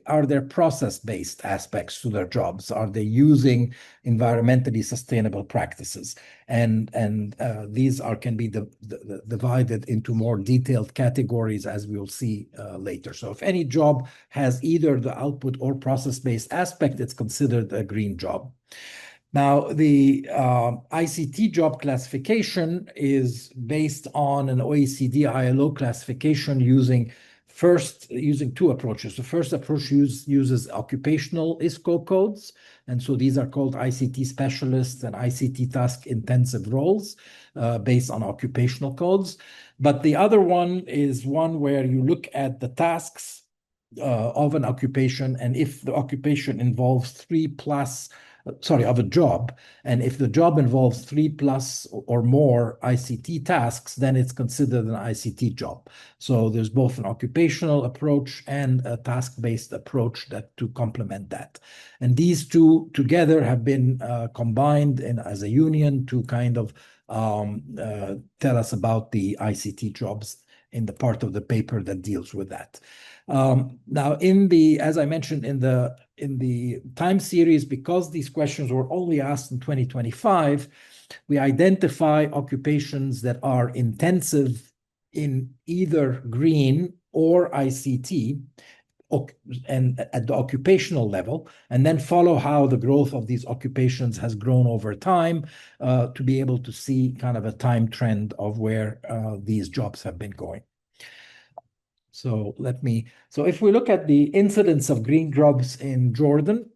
are there process-based aspects to their jobs? Are they using environmentally sustainable practices? And these can be divided into more detailed categories, as we'll see later. So if any job has either the output or process-based aspect, it's considered a green job. Now, the ICT job classification is based on an OECD ILO classification using two approaches. The first approach uses occupational ISCO codes, and so these are called ICT specialists and ICT task intensive roles based on occupational codes. But the other one is one where you look at the tasks of an occupation, and if the occupation involves of a job, and if the job involves 3+ or more ICT tasks, then it's considered an ICT job. So there's both an occupational approach and a task-based approach to complement that. And these two together have been combined as a union to kind of tell us about the ICT jobs in the part of the paper that deals with that. Now, as I mentioned, in the time series, because these questions were only asked in 2025, we identify occupations that are intensive in either green or ICT, and at the occupational level, and then follow how the growth of these occupations has grown over time to be able to see kind of a time trend of where these jobs have been going. So if we look at the incidence of green jobs in Jordan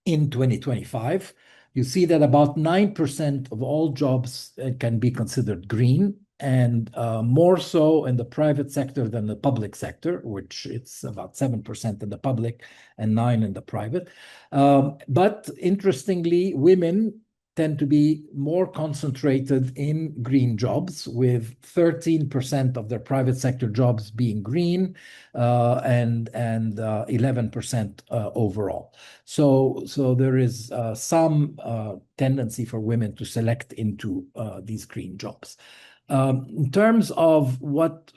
in 2025, you see that about 9% of all jobs can be considered green, and more so in the private sector than the public sector, which it's about 7% in the public and 9% in the private. But interestingly, women tend to be more concentrated in green jobs, with 13% of their private sector jobs being green and 11% overall. So there is some tendency for women to select into these green jobs. In terms of what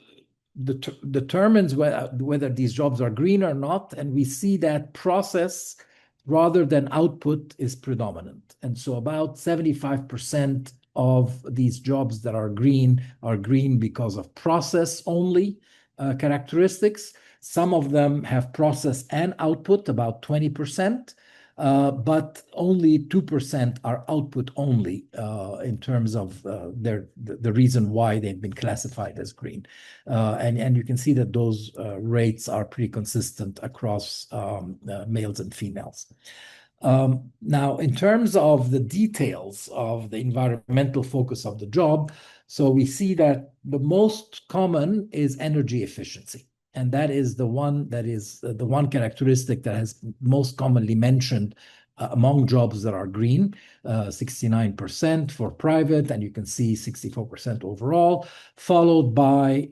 determines whether these jobs are green or not, and we see that process rather than output is predominant. And so about 75% of these jobs that are green because of process only characteristics. Some of them have process and output, about 20%. But only 2% are output only in terms of the reason why they've been classified as green. And you can see that those rates are pretty consistent across males and females. Now, in terms of the details of the environmental focus of the job, so we see that the most common is energy efficiency. And that is the one characteristic that is most commonly mentioned among jobs that are green, 69% for private, and you can see 64% overall, followed by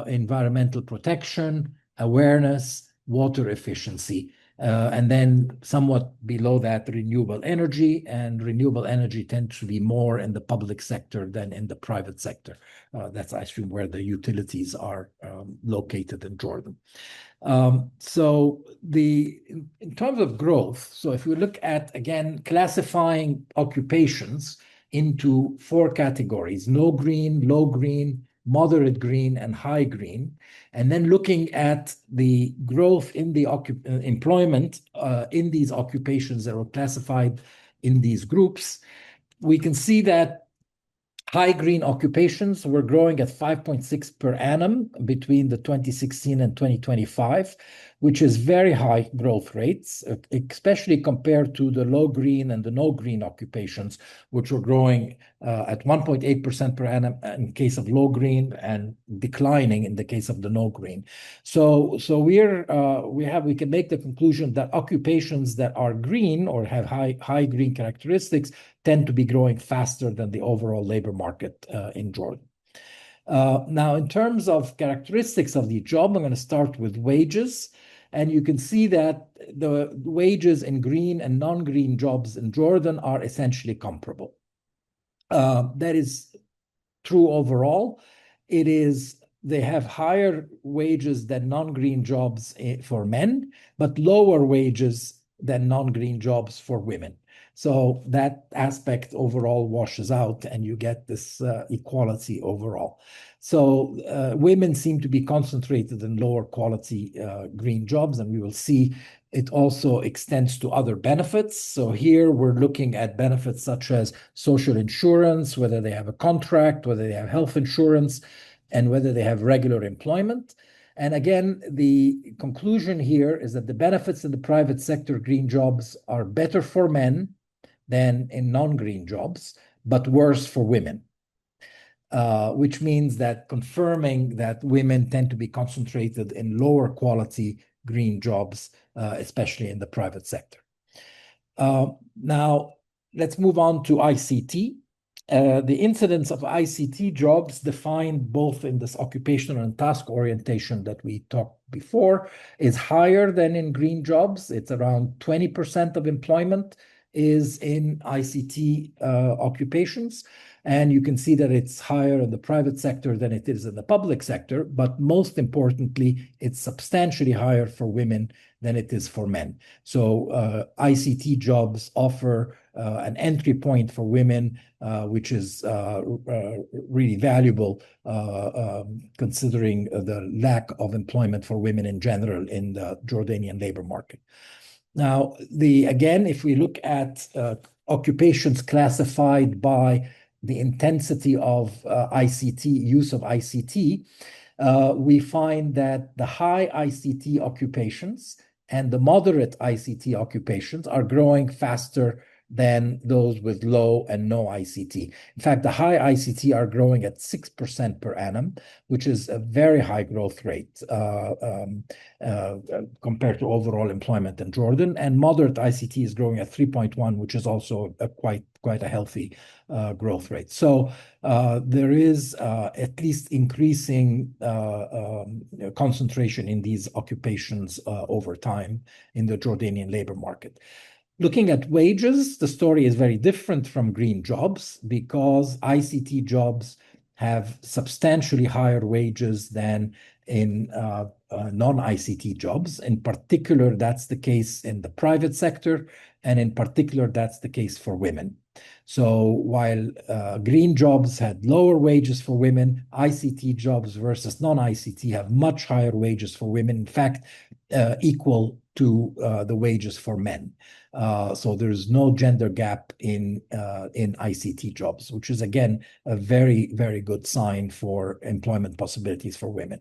environmental protection, awareness, water efficiency. And then somewhat below that, renewable energy, and renewable energy tends to be more in the public sector than in the private sector. That's actually where the utilities are located in Jordan. So in terms of growth, so if we look at, again, classifying occupations into 4 categories: no green, low green, moderate green, and high green, and then looking at the growth in the employment in these occupations that were classified in these groups, we can see that high green occupations were growing at 5.6 per annum between the 2016 and 2025, which is very high growth rates, especially compared to the low green and the no green occupations, which were growing at 1.8% per annum in case of low green and declining in the case of the no green. So we can make the conclusion that occupations that are green or have high green characteristics tend to be growing faster than the overall labor market in Jordan. Now, in terms of characteristics of the job, I'm going to start with wages. And you can see that the wages in green and non-green jobs in Jordan are essentially comparable. That is true overall. They have higher wages than non-green jobs for men, but lower wages than non-green jobs for women. So that aspect overall washes out, and you get this equality overall. So women seem to be concentrated in lower quality green jobs, and we will see It also extends to other benefits. So here we're looking at benefits such as social insurance, whether they have a contract, whether they have health insurance, and whether they have regular employment. And again, the conclusion here is that the benefits in the private sector green jobs are better for men than in non-green jobs, but worse for women. Which means that confirming that women tend to be concentrated in lower quality green jobs, especially in the private sector. Now, let's move on to ICT. The incidence of ICT jobs defined both in this occupational and task orientation that we talked before is higher than in green jobs. It's around 20% of employment is in ICT occupations. And you can see that it's higher in the private sector than it is in the public sector. But most importantly, it's substantially higher for women than it is for men. So ICT jobs offer an entry point for women, which is really valuable considering the lack of employment for women in general in the Jordanian labor market. Now, again, if we look at occupations classified by the intensity of ICT, use of ICT, we find that the high ICT occupations and the moderate ICT occupations are growing faster than those with low and no ICT. In fact, the high ICT are growing at 6% per annum, which is a very high growth rate compared to overall employment in Jordan. And moderate ICT is growing at 3.1, which is also quite a healthy growth rate. So there is at least increasing concentration in these occupations over time in the Jordanian labor market. Looking at wages, the story is very different from green jobs because ICT jobs have substantially higher wages than in non-ICT jobs. In particular, that's the case in the private sector, and in particular, that's the case for women. So while green jobs had lower wages for women, ICT jobs versus non-ICT have much higher wages for women, in fact, equal to the wages for men. So there's no gender gap in ICT jobs, which is, again, a very, very good sign for employment possibilities for women.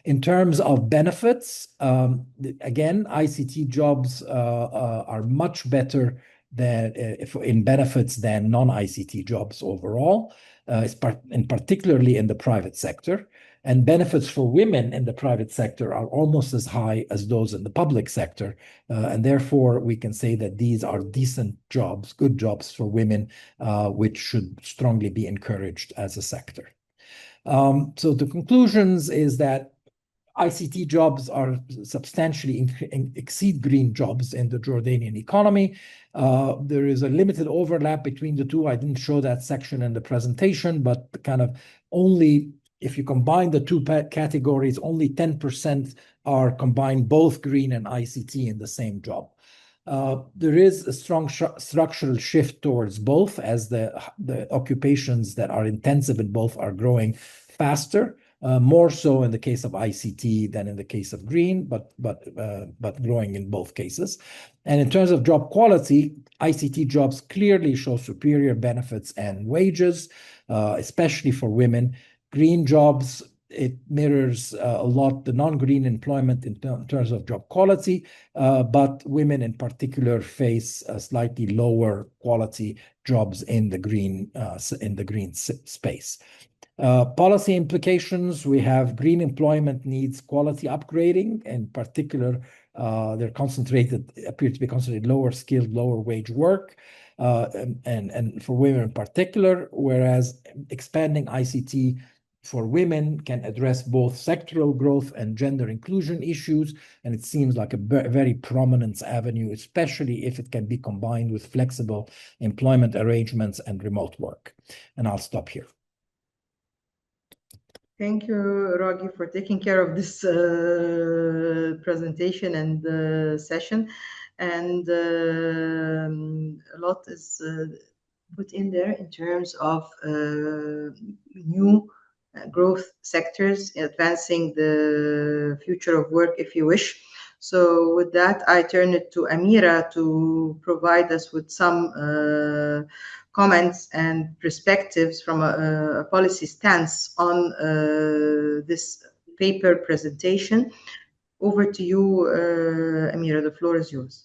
In terms of benefits, again, ICT jobs are much better in benefits than non-ICT jobs overall, and particularly in the private sector. And benefits for women in the private sector are almost as high as those in the public sector. And therefore, we can say that these are decent jobs, good jobs for women, which should strongly be encouraged as a sector. So the conclusions is that ICT jobs are substantially exceed green jobs in the Jordanian economy. There is a limited overlap between the two. I didn't show that section in the presentation, but kind of only if you combine the two categories, only 10% are combined both green and ICT in the same job. There is a strong structural shift towards both as the occupations that are intensive in both are growing faster. More so in the case of ICT than in the case of green, but growing in both cases. And in terms of job quality, ICT jobs clearly show superior benefits and wages, especially for women. Green jobs, it mirrors a lot the non-green employment in terms of job quality, but women in particular face slightly lower quality jobs in the green space. Policy implications, we have green employment needs quality upgrading. In particular, appear to be concentrated lower skilled, lower wage work, and for women in particular, whereas expanding ICT for women can address both sectoral growth and gender inclusion issues, and it seems like a very prominent avenue, especially if it can be combined with flexible employment arrangements and remote work. And I'll stop here. Thank you, Raghi, for taking care of this presentation and session. And a lot is put in there in terms of new growth sectors, advancing the future of work, if you wish. So with that, I turn it to Amira to provide us with some comments and perspectives from a policy stance on this paper presentation. Over to you, Amira, the floor is yours.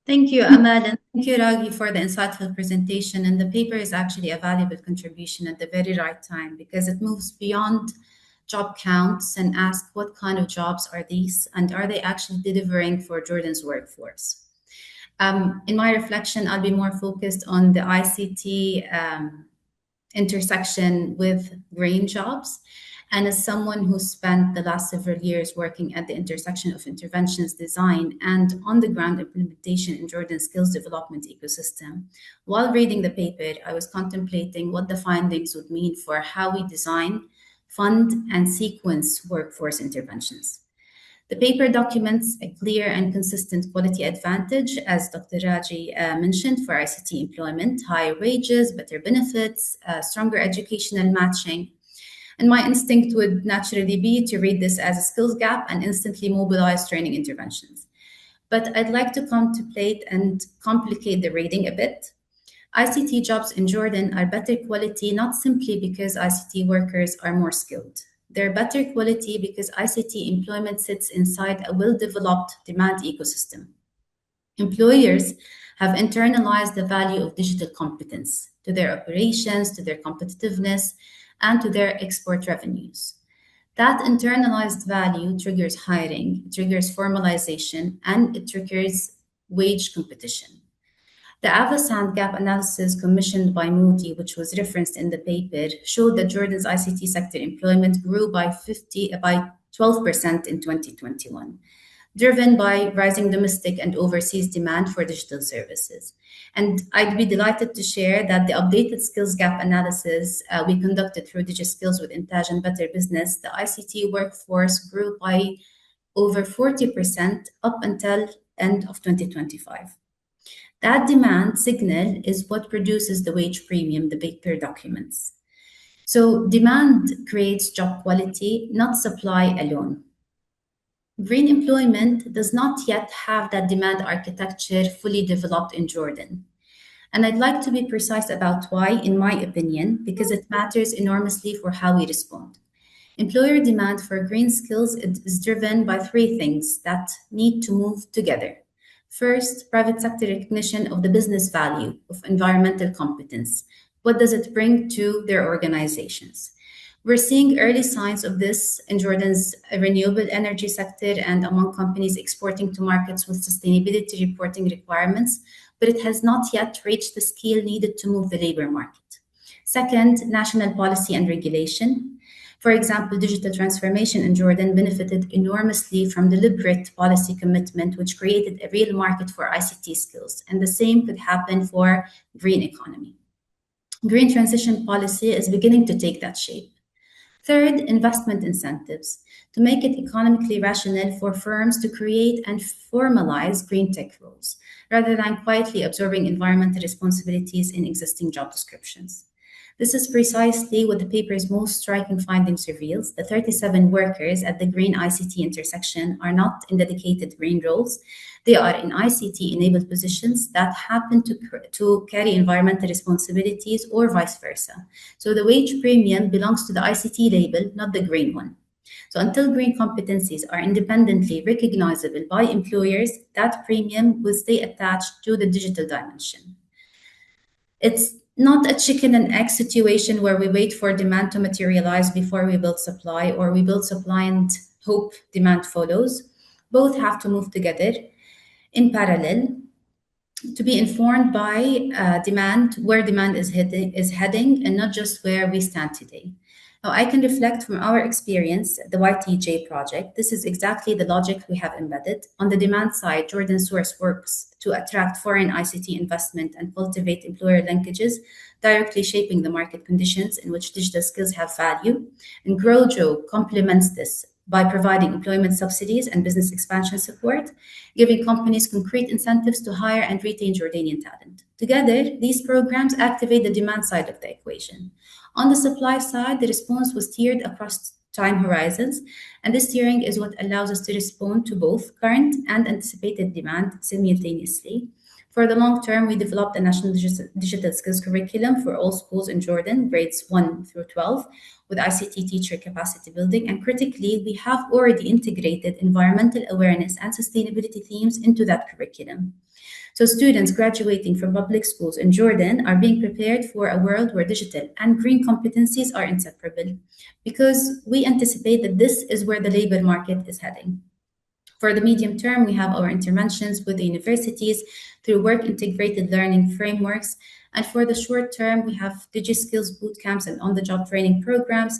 Thank you, Amal, and thank you, Raghi, for the insightful presentation. And the paper is actually a valuable contribution at the very right time because it moves beyond job counts and asks what kind of jobs are these and are they actually delivering for Jordan's workforce? In my reflection, I'll be more focused on the ICT intersection with green jobs. And as someone who spent the last several years working at the intersection of interventions design and on-the-ground implementation in Jordan's skills development ecosystem, while reading the paper, I was contemplating what the findings would mean for how we design, fund, and sequence workforce interventions. The paper documents a clear and consistent quality advantage, as Dr. Raji mentioned, for ICT employment, higher wages, better benefits, stronger educational matching. And my instinct would naturally be to read this as a skills gap and instantly mobilize training interventions. But I'd like to contemplate and complicate the reading a bit. ICT jobs in Jordan are better quality, not simply because ICT workers are more skilled. They're better quality because ICT employment sits inside a well-developed demand ecosystem. Employers have internalized the value of digital competence to their operations, to their competitiveness, and to their export revenues. That internalized value triggers hiring, it triggers formalization, and it triggers wage competition. The Avasant gap analysis commissioned by Moody, which was referenced in the paper, showed that Jordan's ICT sector employment grew by 12% in 2021, driven by rising domestic and overseas demand for digital services. And I'd be delighted to share that the updated skills gap analysis we conducted through DigiSkills with Intaj and Better Business, the ICT workforce grew by over 40% up until end of 2025. That demand signal is what produces the wage premium the paper documents. So demand creates job quality, not supply alone. Green employment does not yet have that demand architecture fully developed in Jordan. And I'd like to be precise about why, in my opinion, because it matters enormously for how we respond. Employer demand for green skills is driven by three things that need to move together. First, private sector recognition of the business value of environmental competence. What does it bring to their organizations? We're seeing early signs of this in Jordan's renewable energy sector and among companies exporting to markets with sustainability reporting requirements, but it has not yet reached the scale needed to move the labor market. Second, national policy and regulation. For example, digital transformation in Jordan benefited enormously from deliberate policy commitment, which created a real market for ICT skills, and the same could happen for green economy. Green transition policy is beginning to take that shape. Third, investment incentives to make it economically rational for firms to create and formalize green tech roles, rather than quietly absorbing environmental responsibilities in existing job descriptions. This is precisely what the paper's most striking findings reveals. The 37 workers at the green ICT intersection are not in dedicated green roles. They are in ICT-enabled positions that happen to carry environmental responsibilities or vice versa. So the wage premium belongs to the ICT label, not the green one. So until green competencies are independently recognizable by employers, that premium will stay attached to the digital dimension. It's not a chicken and egg situation where we wait for demand to materialize before we build supply, or we build supply and hope demand follows. Both have to move together in parallel to be informed by demand, where demand is heading, and not just where we stand today. Now, I can reflect from our experience, the YTJ project. This is exactly the logic we have embedded. On the demand side, Jordan Source works to attract foreign ICT investment and cultivate employer linkages, directly shaping the market conditions in which digital skills have value. And GrowJo complements this by providing employment subsidies and business expansion support, giving companies concrete incentives to hire and retain Jordanian talent. Together, these programs activate the demand side of the equation. On the supply side, the response was tiered across time horizons, and this steering is what allows us to respond to both current and anticipated demand simultaneously. For the long term, we developed a national digital skills curriculum for all schools in Jordan, grades 1 through 12, with ICT teacher capacity building. And critically, we have already integrated environmental awareness and sustainability themes into that curriculum. So students graduating from public schools in Jordan are being prepared for a world where digital and green competencies are inseparable, because we anticipate that this is where the labor market is heading. For the medium term, we have our interventions with the universities through work-integrated learning frameworks. And for the short term, we have DigiSkills bootcamps and on-the-job training programs.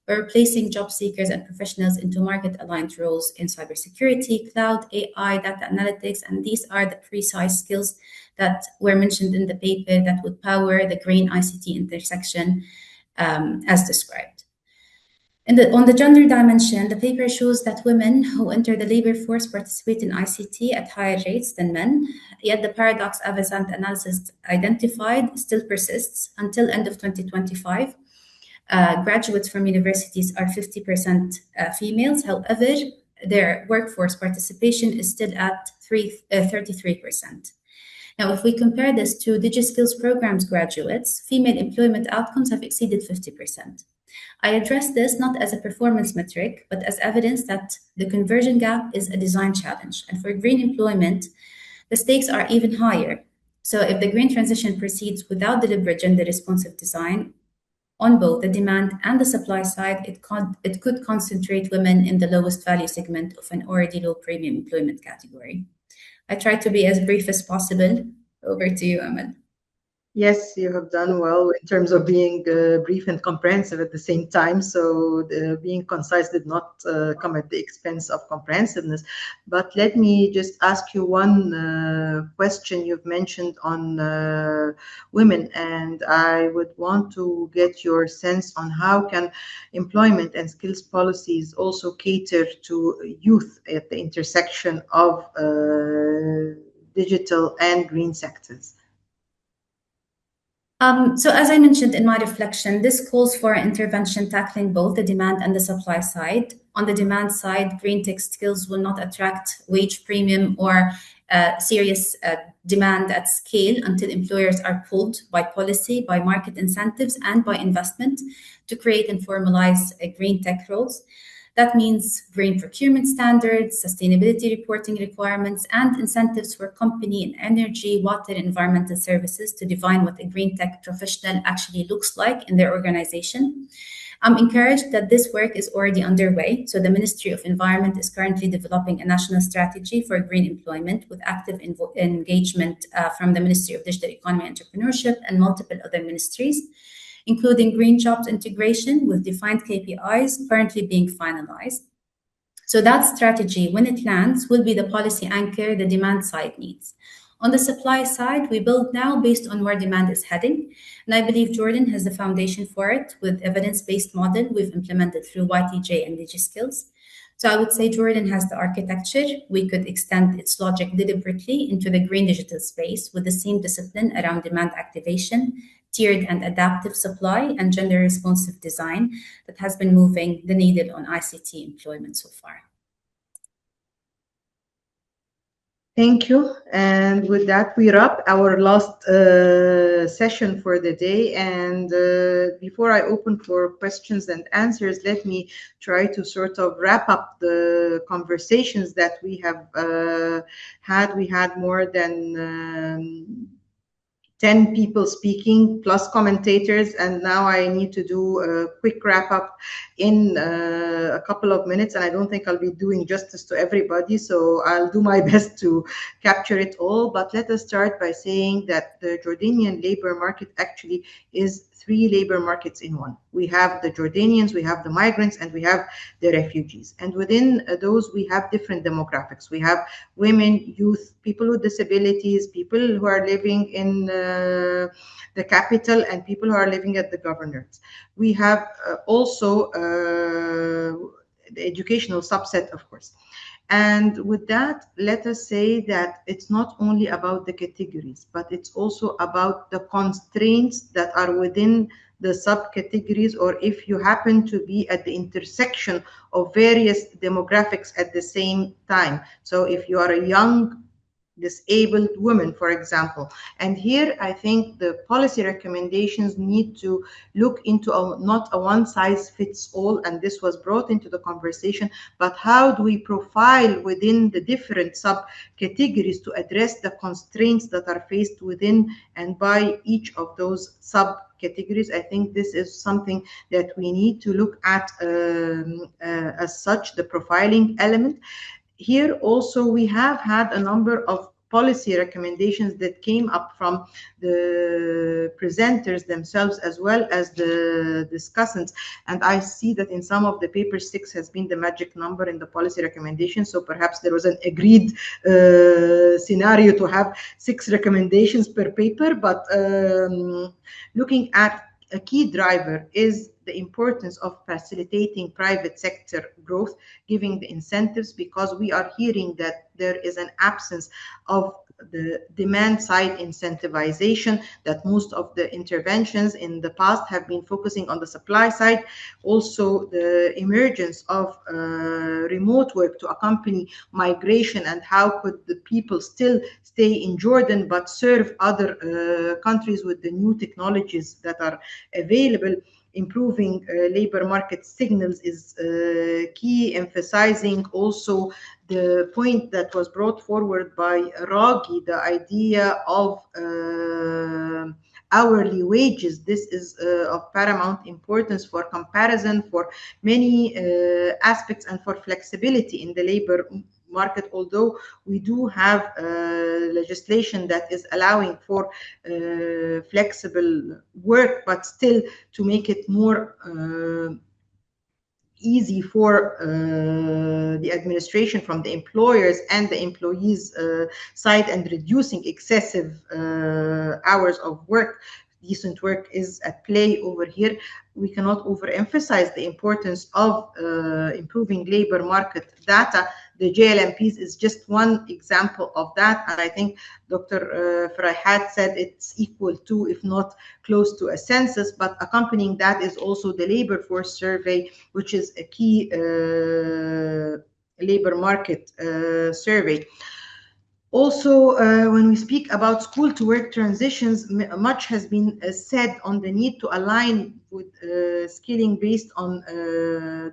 We're placing job seekers and professionals into market-aligned roles in cybersecurity, cloud, AI, data analytics, and these are the precise skills that were mentioned in the paper that would power the green ICT intersection as described. On the gender dimension, the paper shows that women who enter the labor force participate in ICT at higher rates than men, yet the paradox Avasant analysis identified still persists until end of 2025. Graduates from universities are 50% females. However, their workforce participation is still at 33%. Now, if we compare this to DigiSkills programs graduates, female employment outcomes have exceeded 50%. I address this not as a performance metric, but as evidence that the conversion gap is a design challenge. And for green employment, the stakes are even higher. So if the green transition proceeds without deliberate gender-responsive design, on both the demand and the supply side, it could concentrate women in the lowest value segment of an already low premium employment category. I tried to be as brief as possible. Over to you, Amal. Yes, you have done well in terms of being brief and comprehensive at the same time. So being concise did not come at the expense of comprehensiveness. But let me just ask you one question you've mentioned on women, and I would want to get your sense on how can employment and skills policies also cater to youth at the intersection of digital and green sectors. So as I mentioned in my reflection, this calls for an intervention tackling both the demand and the supply side. On the demand side, green tech skills will not attract wage premium or serious demand at scale until employers are pulled by policy, by market incentives, and by investment to create and formalize green tech roles. That means green procurement standards, sustainability reporting requirements, and incentives for company in energy, water, and environmental services to define what a green tech professional actually looks like in their organization. I'm encouraged that this work is already underway. So the Ministry of Environment is currently developing a national strategy for green employment with active engagement from the Ministry of Digital Economy and Entrepreneurship and multiple other ministries, including green jobs integration with defined KPIs currently being finalized. So that strategy, when it lands, will be the policy anchor the demand side needs. On the supply side, we build now based on where demand is heading, and I believe Jordan has the foundation for it with evidence-based model we've implemented through YTJ and DigiSkills. So I would say Jordan has the architecture. We could extend its logic deliberately into the green digital space with the same discipline around demand activation, tiered and adaptive supply, and gender-responsive design that has been moving the needle on ICT employment so far. Thank you. And with that, we wrap our last session for the day. And before I open for questions and answers, let me try to sort of wrap up the conversations that we have had. We had more than 10 people speaking plus commentators, and now I need to do a quick wrap up in a couple of minutes, and I don't think I'll be doing justice to everybody, so I'll do my best to capture it all. But let us start by saying that the Jordanian labor market actually is 3 labor markets in one. We have the Jordanians, we have the migrants, and we have the refugees. And within those, we have different demographics. We have women, youth, people with disabilities, people who are living in the capital, and people who are living at the governorates. We have also the educational subset, of course. And with that, let us say that it's not only about the categories, but it's also about the constraints that are within the subcategories, or if you happen to be at the intersection of various demographics at the same time. So if you are a young disabled woman, for example. And here I think the policy recommendations need to look into not a one size fits all, and this was brought into the conversation, but how do we profile within the different subcategories to address the constraints that are faced within and by each of those subcategories. I think this is something that we need to look at as such, the profiling element. Here also we have had a number of policy recommendations that came up from the presenters themselves as well as the discussants, and I see that in some of the papers 6 has been the magic number in the policy recommendations, so perhaps there was an agreed scenario to have 6 recommendations per paper. But looking at a key driver is the importance of facilitating private sector growth, giving the incentives, because we are hearing that there is an absence of the demand side incentivization, that most of the interventions in the past have been focusing on the supply side. Also, the emergence of remote work to accompany migration, and how could the people still stay in Jordan but serve other countries with the new technologies that are available. Improving labor market signals is key, emphasizing also the point that was brought forward by Raghi, the idea of hourly wages. This is of paramount importance for comparison, for many aspects, and for flexibility in the labor market, although we do have legislation that is allowing for flexible work, but still to make it more easy for the administration from the employers and the employees side, and reducing excessive hours of work. Decent work is at play over here. We cannot overemphasize the importance of improving labor market data. The JLMPS is just one example of that, and I think Dr. Farhat said it's equal to, if not close to, a census, but accompanying that is also the labor force survey, which is a key labor market survey. Also, when we speak about school to work transitions, much has been said on the need to align with skilling based on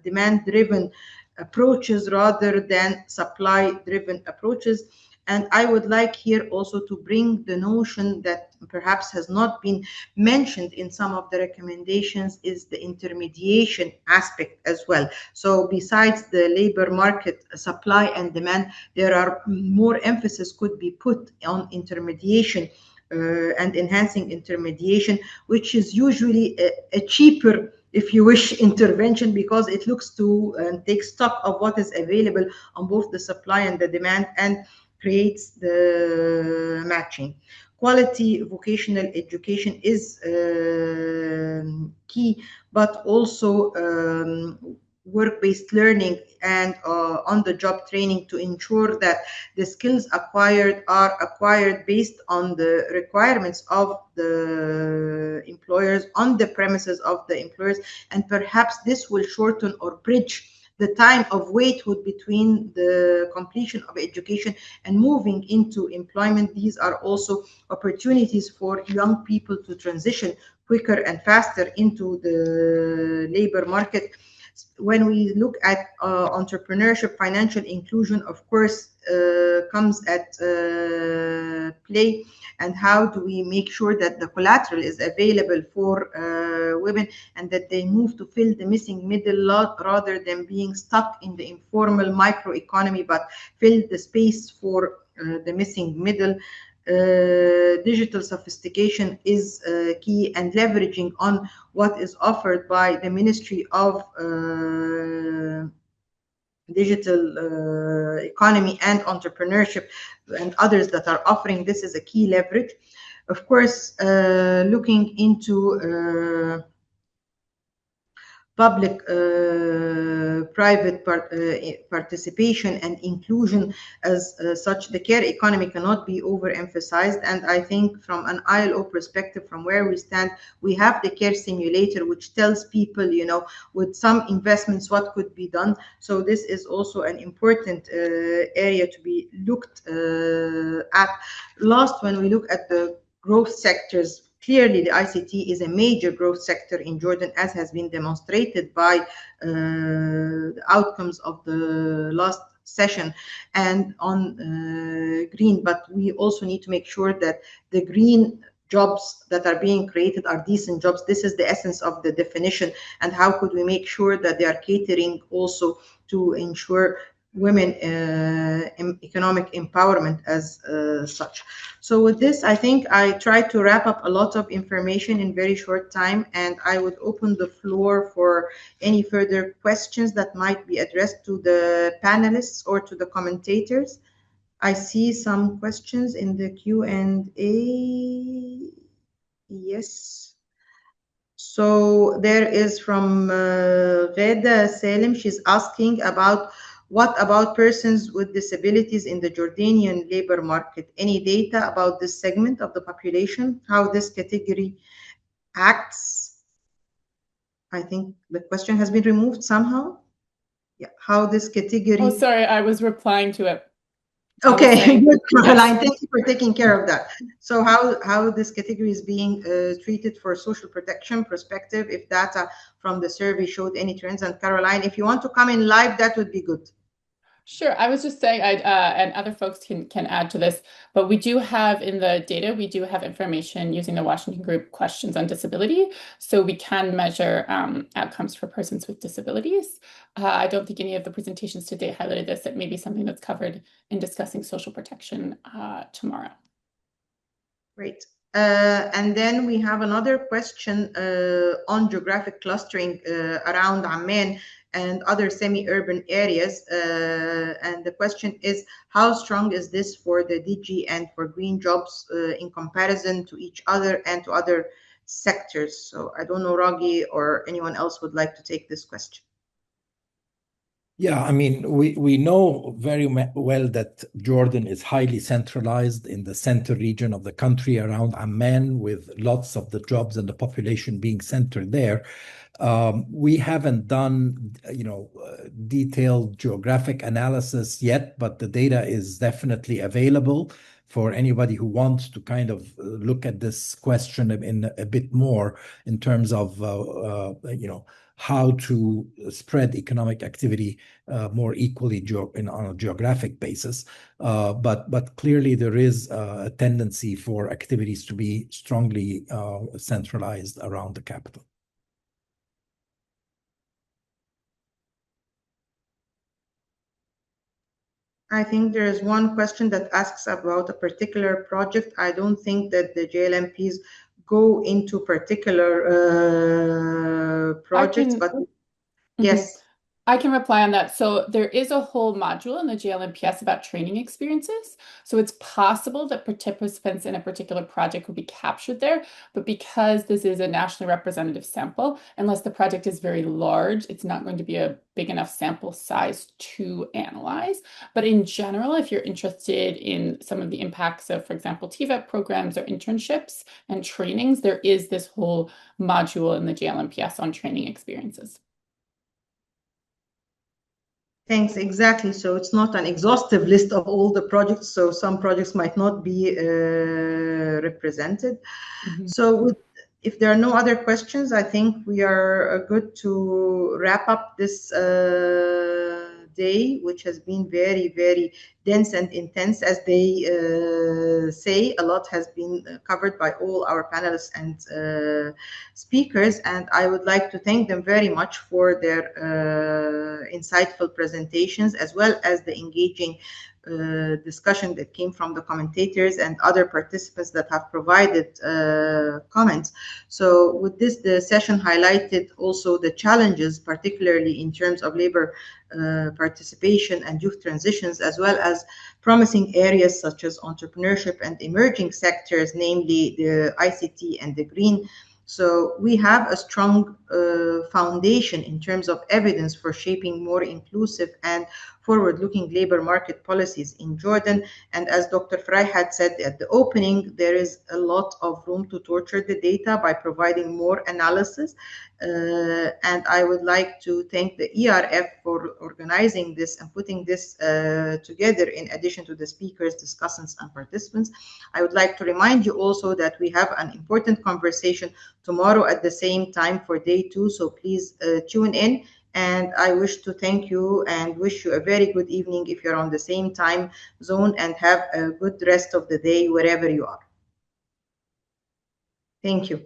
demand-driven approaches rather than supply-driven approaches. And I would like here also to bring the notion that perhaps has not been mentioned in some of the recommendations, is the intermediation aspect as well. So besides the labor market supply and demand, there are more emphasis could be put on intermediation and enhancing intermediation, which is usually a cheaper, if you wish, intervention, because it looks to take stock of what is available on both the supply and the demand, and creates the matching. Quality vocational education is key, but also work-based learning and on-the-job training to ensure that the skills acquired are acquired based on the requirements of the employers, on the premises of the employers, and perhaps this will shorten or bridge the time of waithood between the completion of education and moving into employment. These are also opportunities for young people to transition quicker and faster into the labor market. When we look at entrepreneurship, financial inclusion, of course, comes at play, and how do we make sure that the collateral is available for women, and that they move to fill the missing middle rather than being stuck in the informal microeconomy, but fill the space for the missing middle. Digital sophistication is key, and leveraging on what is offered by the Ministry of Digital Economy and Entrepreneurship and others that are offering this is a key leverage. Of course, looking into public-private participation and inclusion as such. The care economy cannot be overemphasized, and I think from an ILO perspective, from where we stand, we have the care simulator, which tells people, you know, with some investments, what could be done. So this is also an important area to be looked at. Last, when we look at the growth sectors, clearly, the ICT is a major growth sector in Jordan, as has been demonstrated by the outcomes of the last session and on green. But we also need to make sure that the green jobs that are being created are decent jobs. This is the essence of the definition. And how could we make sure that they are catering also to ensure women economic empowerment as such. So with this, I think I tried to wrap up a lot of information in very short time, and I would open the floor for any further questions that might be addressed to the panelists or to the commentators. I see some questions in the Q&A. Yes. So there is from Gheda Salim. She's asking about what about persons with disabilities in the Jordanian labor market? Any data about this segment of the population? How this category acts? I think the question has been removed somehow. Yeah, how this category. Oh, sorry, I was replying to it. Okay, good, Caroline. Thank you for taking care of that. So how this category is being treated for social protection perspective, if data from the survey showed any trends. And Caroline, if you want to come in live, that would be good. Sure. I was just saying, and other folks can add to this, but we do have in the data, we do have information using the Washington Group questions on disability. So we can measure outcomes for persons with disabilities. I don't think any of the presentations today highlighted this. It may be something that's covered in discussing social protection tomorrow. Great. And then we have another question on geographic clustering around Amman and other semi-urban areas. And the question is, how strong is this for the DG and for green jobs in comparison to each other and to other sectors? So I don't know, Raghi or anyone else would like to take this question. Yeah, I mean, we know very well that Jordan is highly centralized in the center region of the country around Amman, with lots of the jobs and the population being centered there. We haven't done, detailed geographic analysis yet, but the data is definitely available for anybody who wants to kind of look at this question in a bit more in terms of, how to spread economic activity more equally on a geographic basis. But clearly there is a tendency for activities to be strongly centralized around the capital. I think there is one question that asks about a particular project. I don't think that the JLMPs go into particular projects, but yes. I can reply on that. So there is a whole module in the JLMPS about training experiences. So it's possible that participants in a particular project will be captured there, but because this is a nationally representative sample, unless the project is very large, it's not going to be a big enough sample size to analyze. But in general, if you're interested in some of the impacts of, for example, TVET programs or internships and trainings, there is this whole module in the JLMPS on training experiences. Thanks, exactly. So it's not an exhaustive list of all the projects, so some projects might not be represented. So if there are no other questions, I think we are good to wrap up this day, which has been very, very dense and intense. As they say, a lot has been covered by all our panelists and speakers, and I would like to thank them very much for their insightful presentations, as well as the engaging discussion that came from the commentators and other participants that have provided comments. So with this, the session highlighted also the challenges, particularly in terms of labor participation and youth transitions, as well as promising areas such as entrepreneurship and emerging sectors, namely the ICT and the green So we have a strong foundation in terms of evidence for shaping more inclusive and forward-looking labor market policies in Jordan. And as Dr. Frey had said at the opening, there is a lot of room to torture the data by providing more analysis. And I would like to thank the ERF for organizing this and putting this together in addition to the speakers, discussants, and participants. I would like to remind you also that we have an important conversation tomorrow at the same time for day 2, so please tune in. And I wish to thank you and wish you a very good evening if you're on the same time zone, and have a good rest of the day wherever you are. Thank you.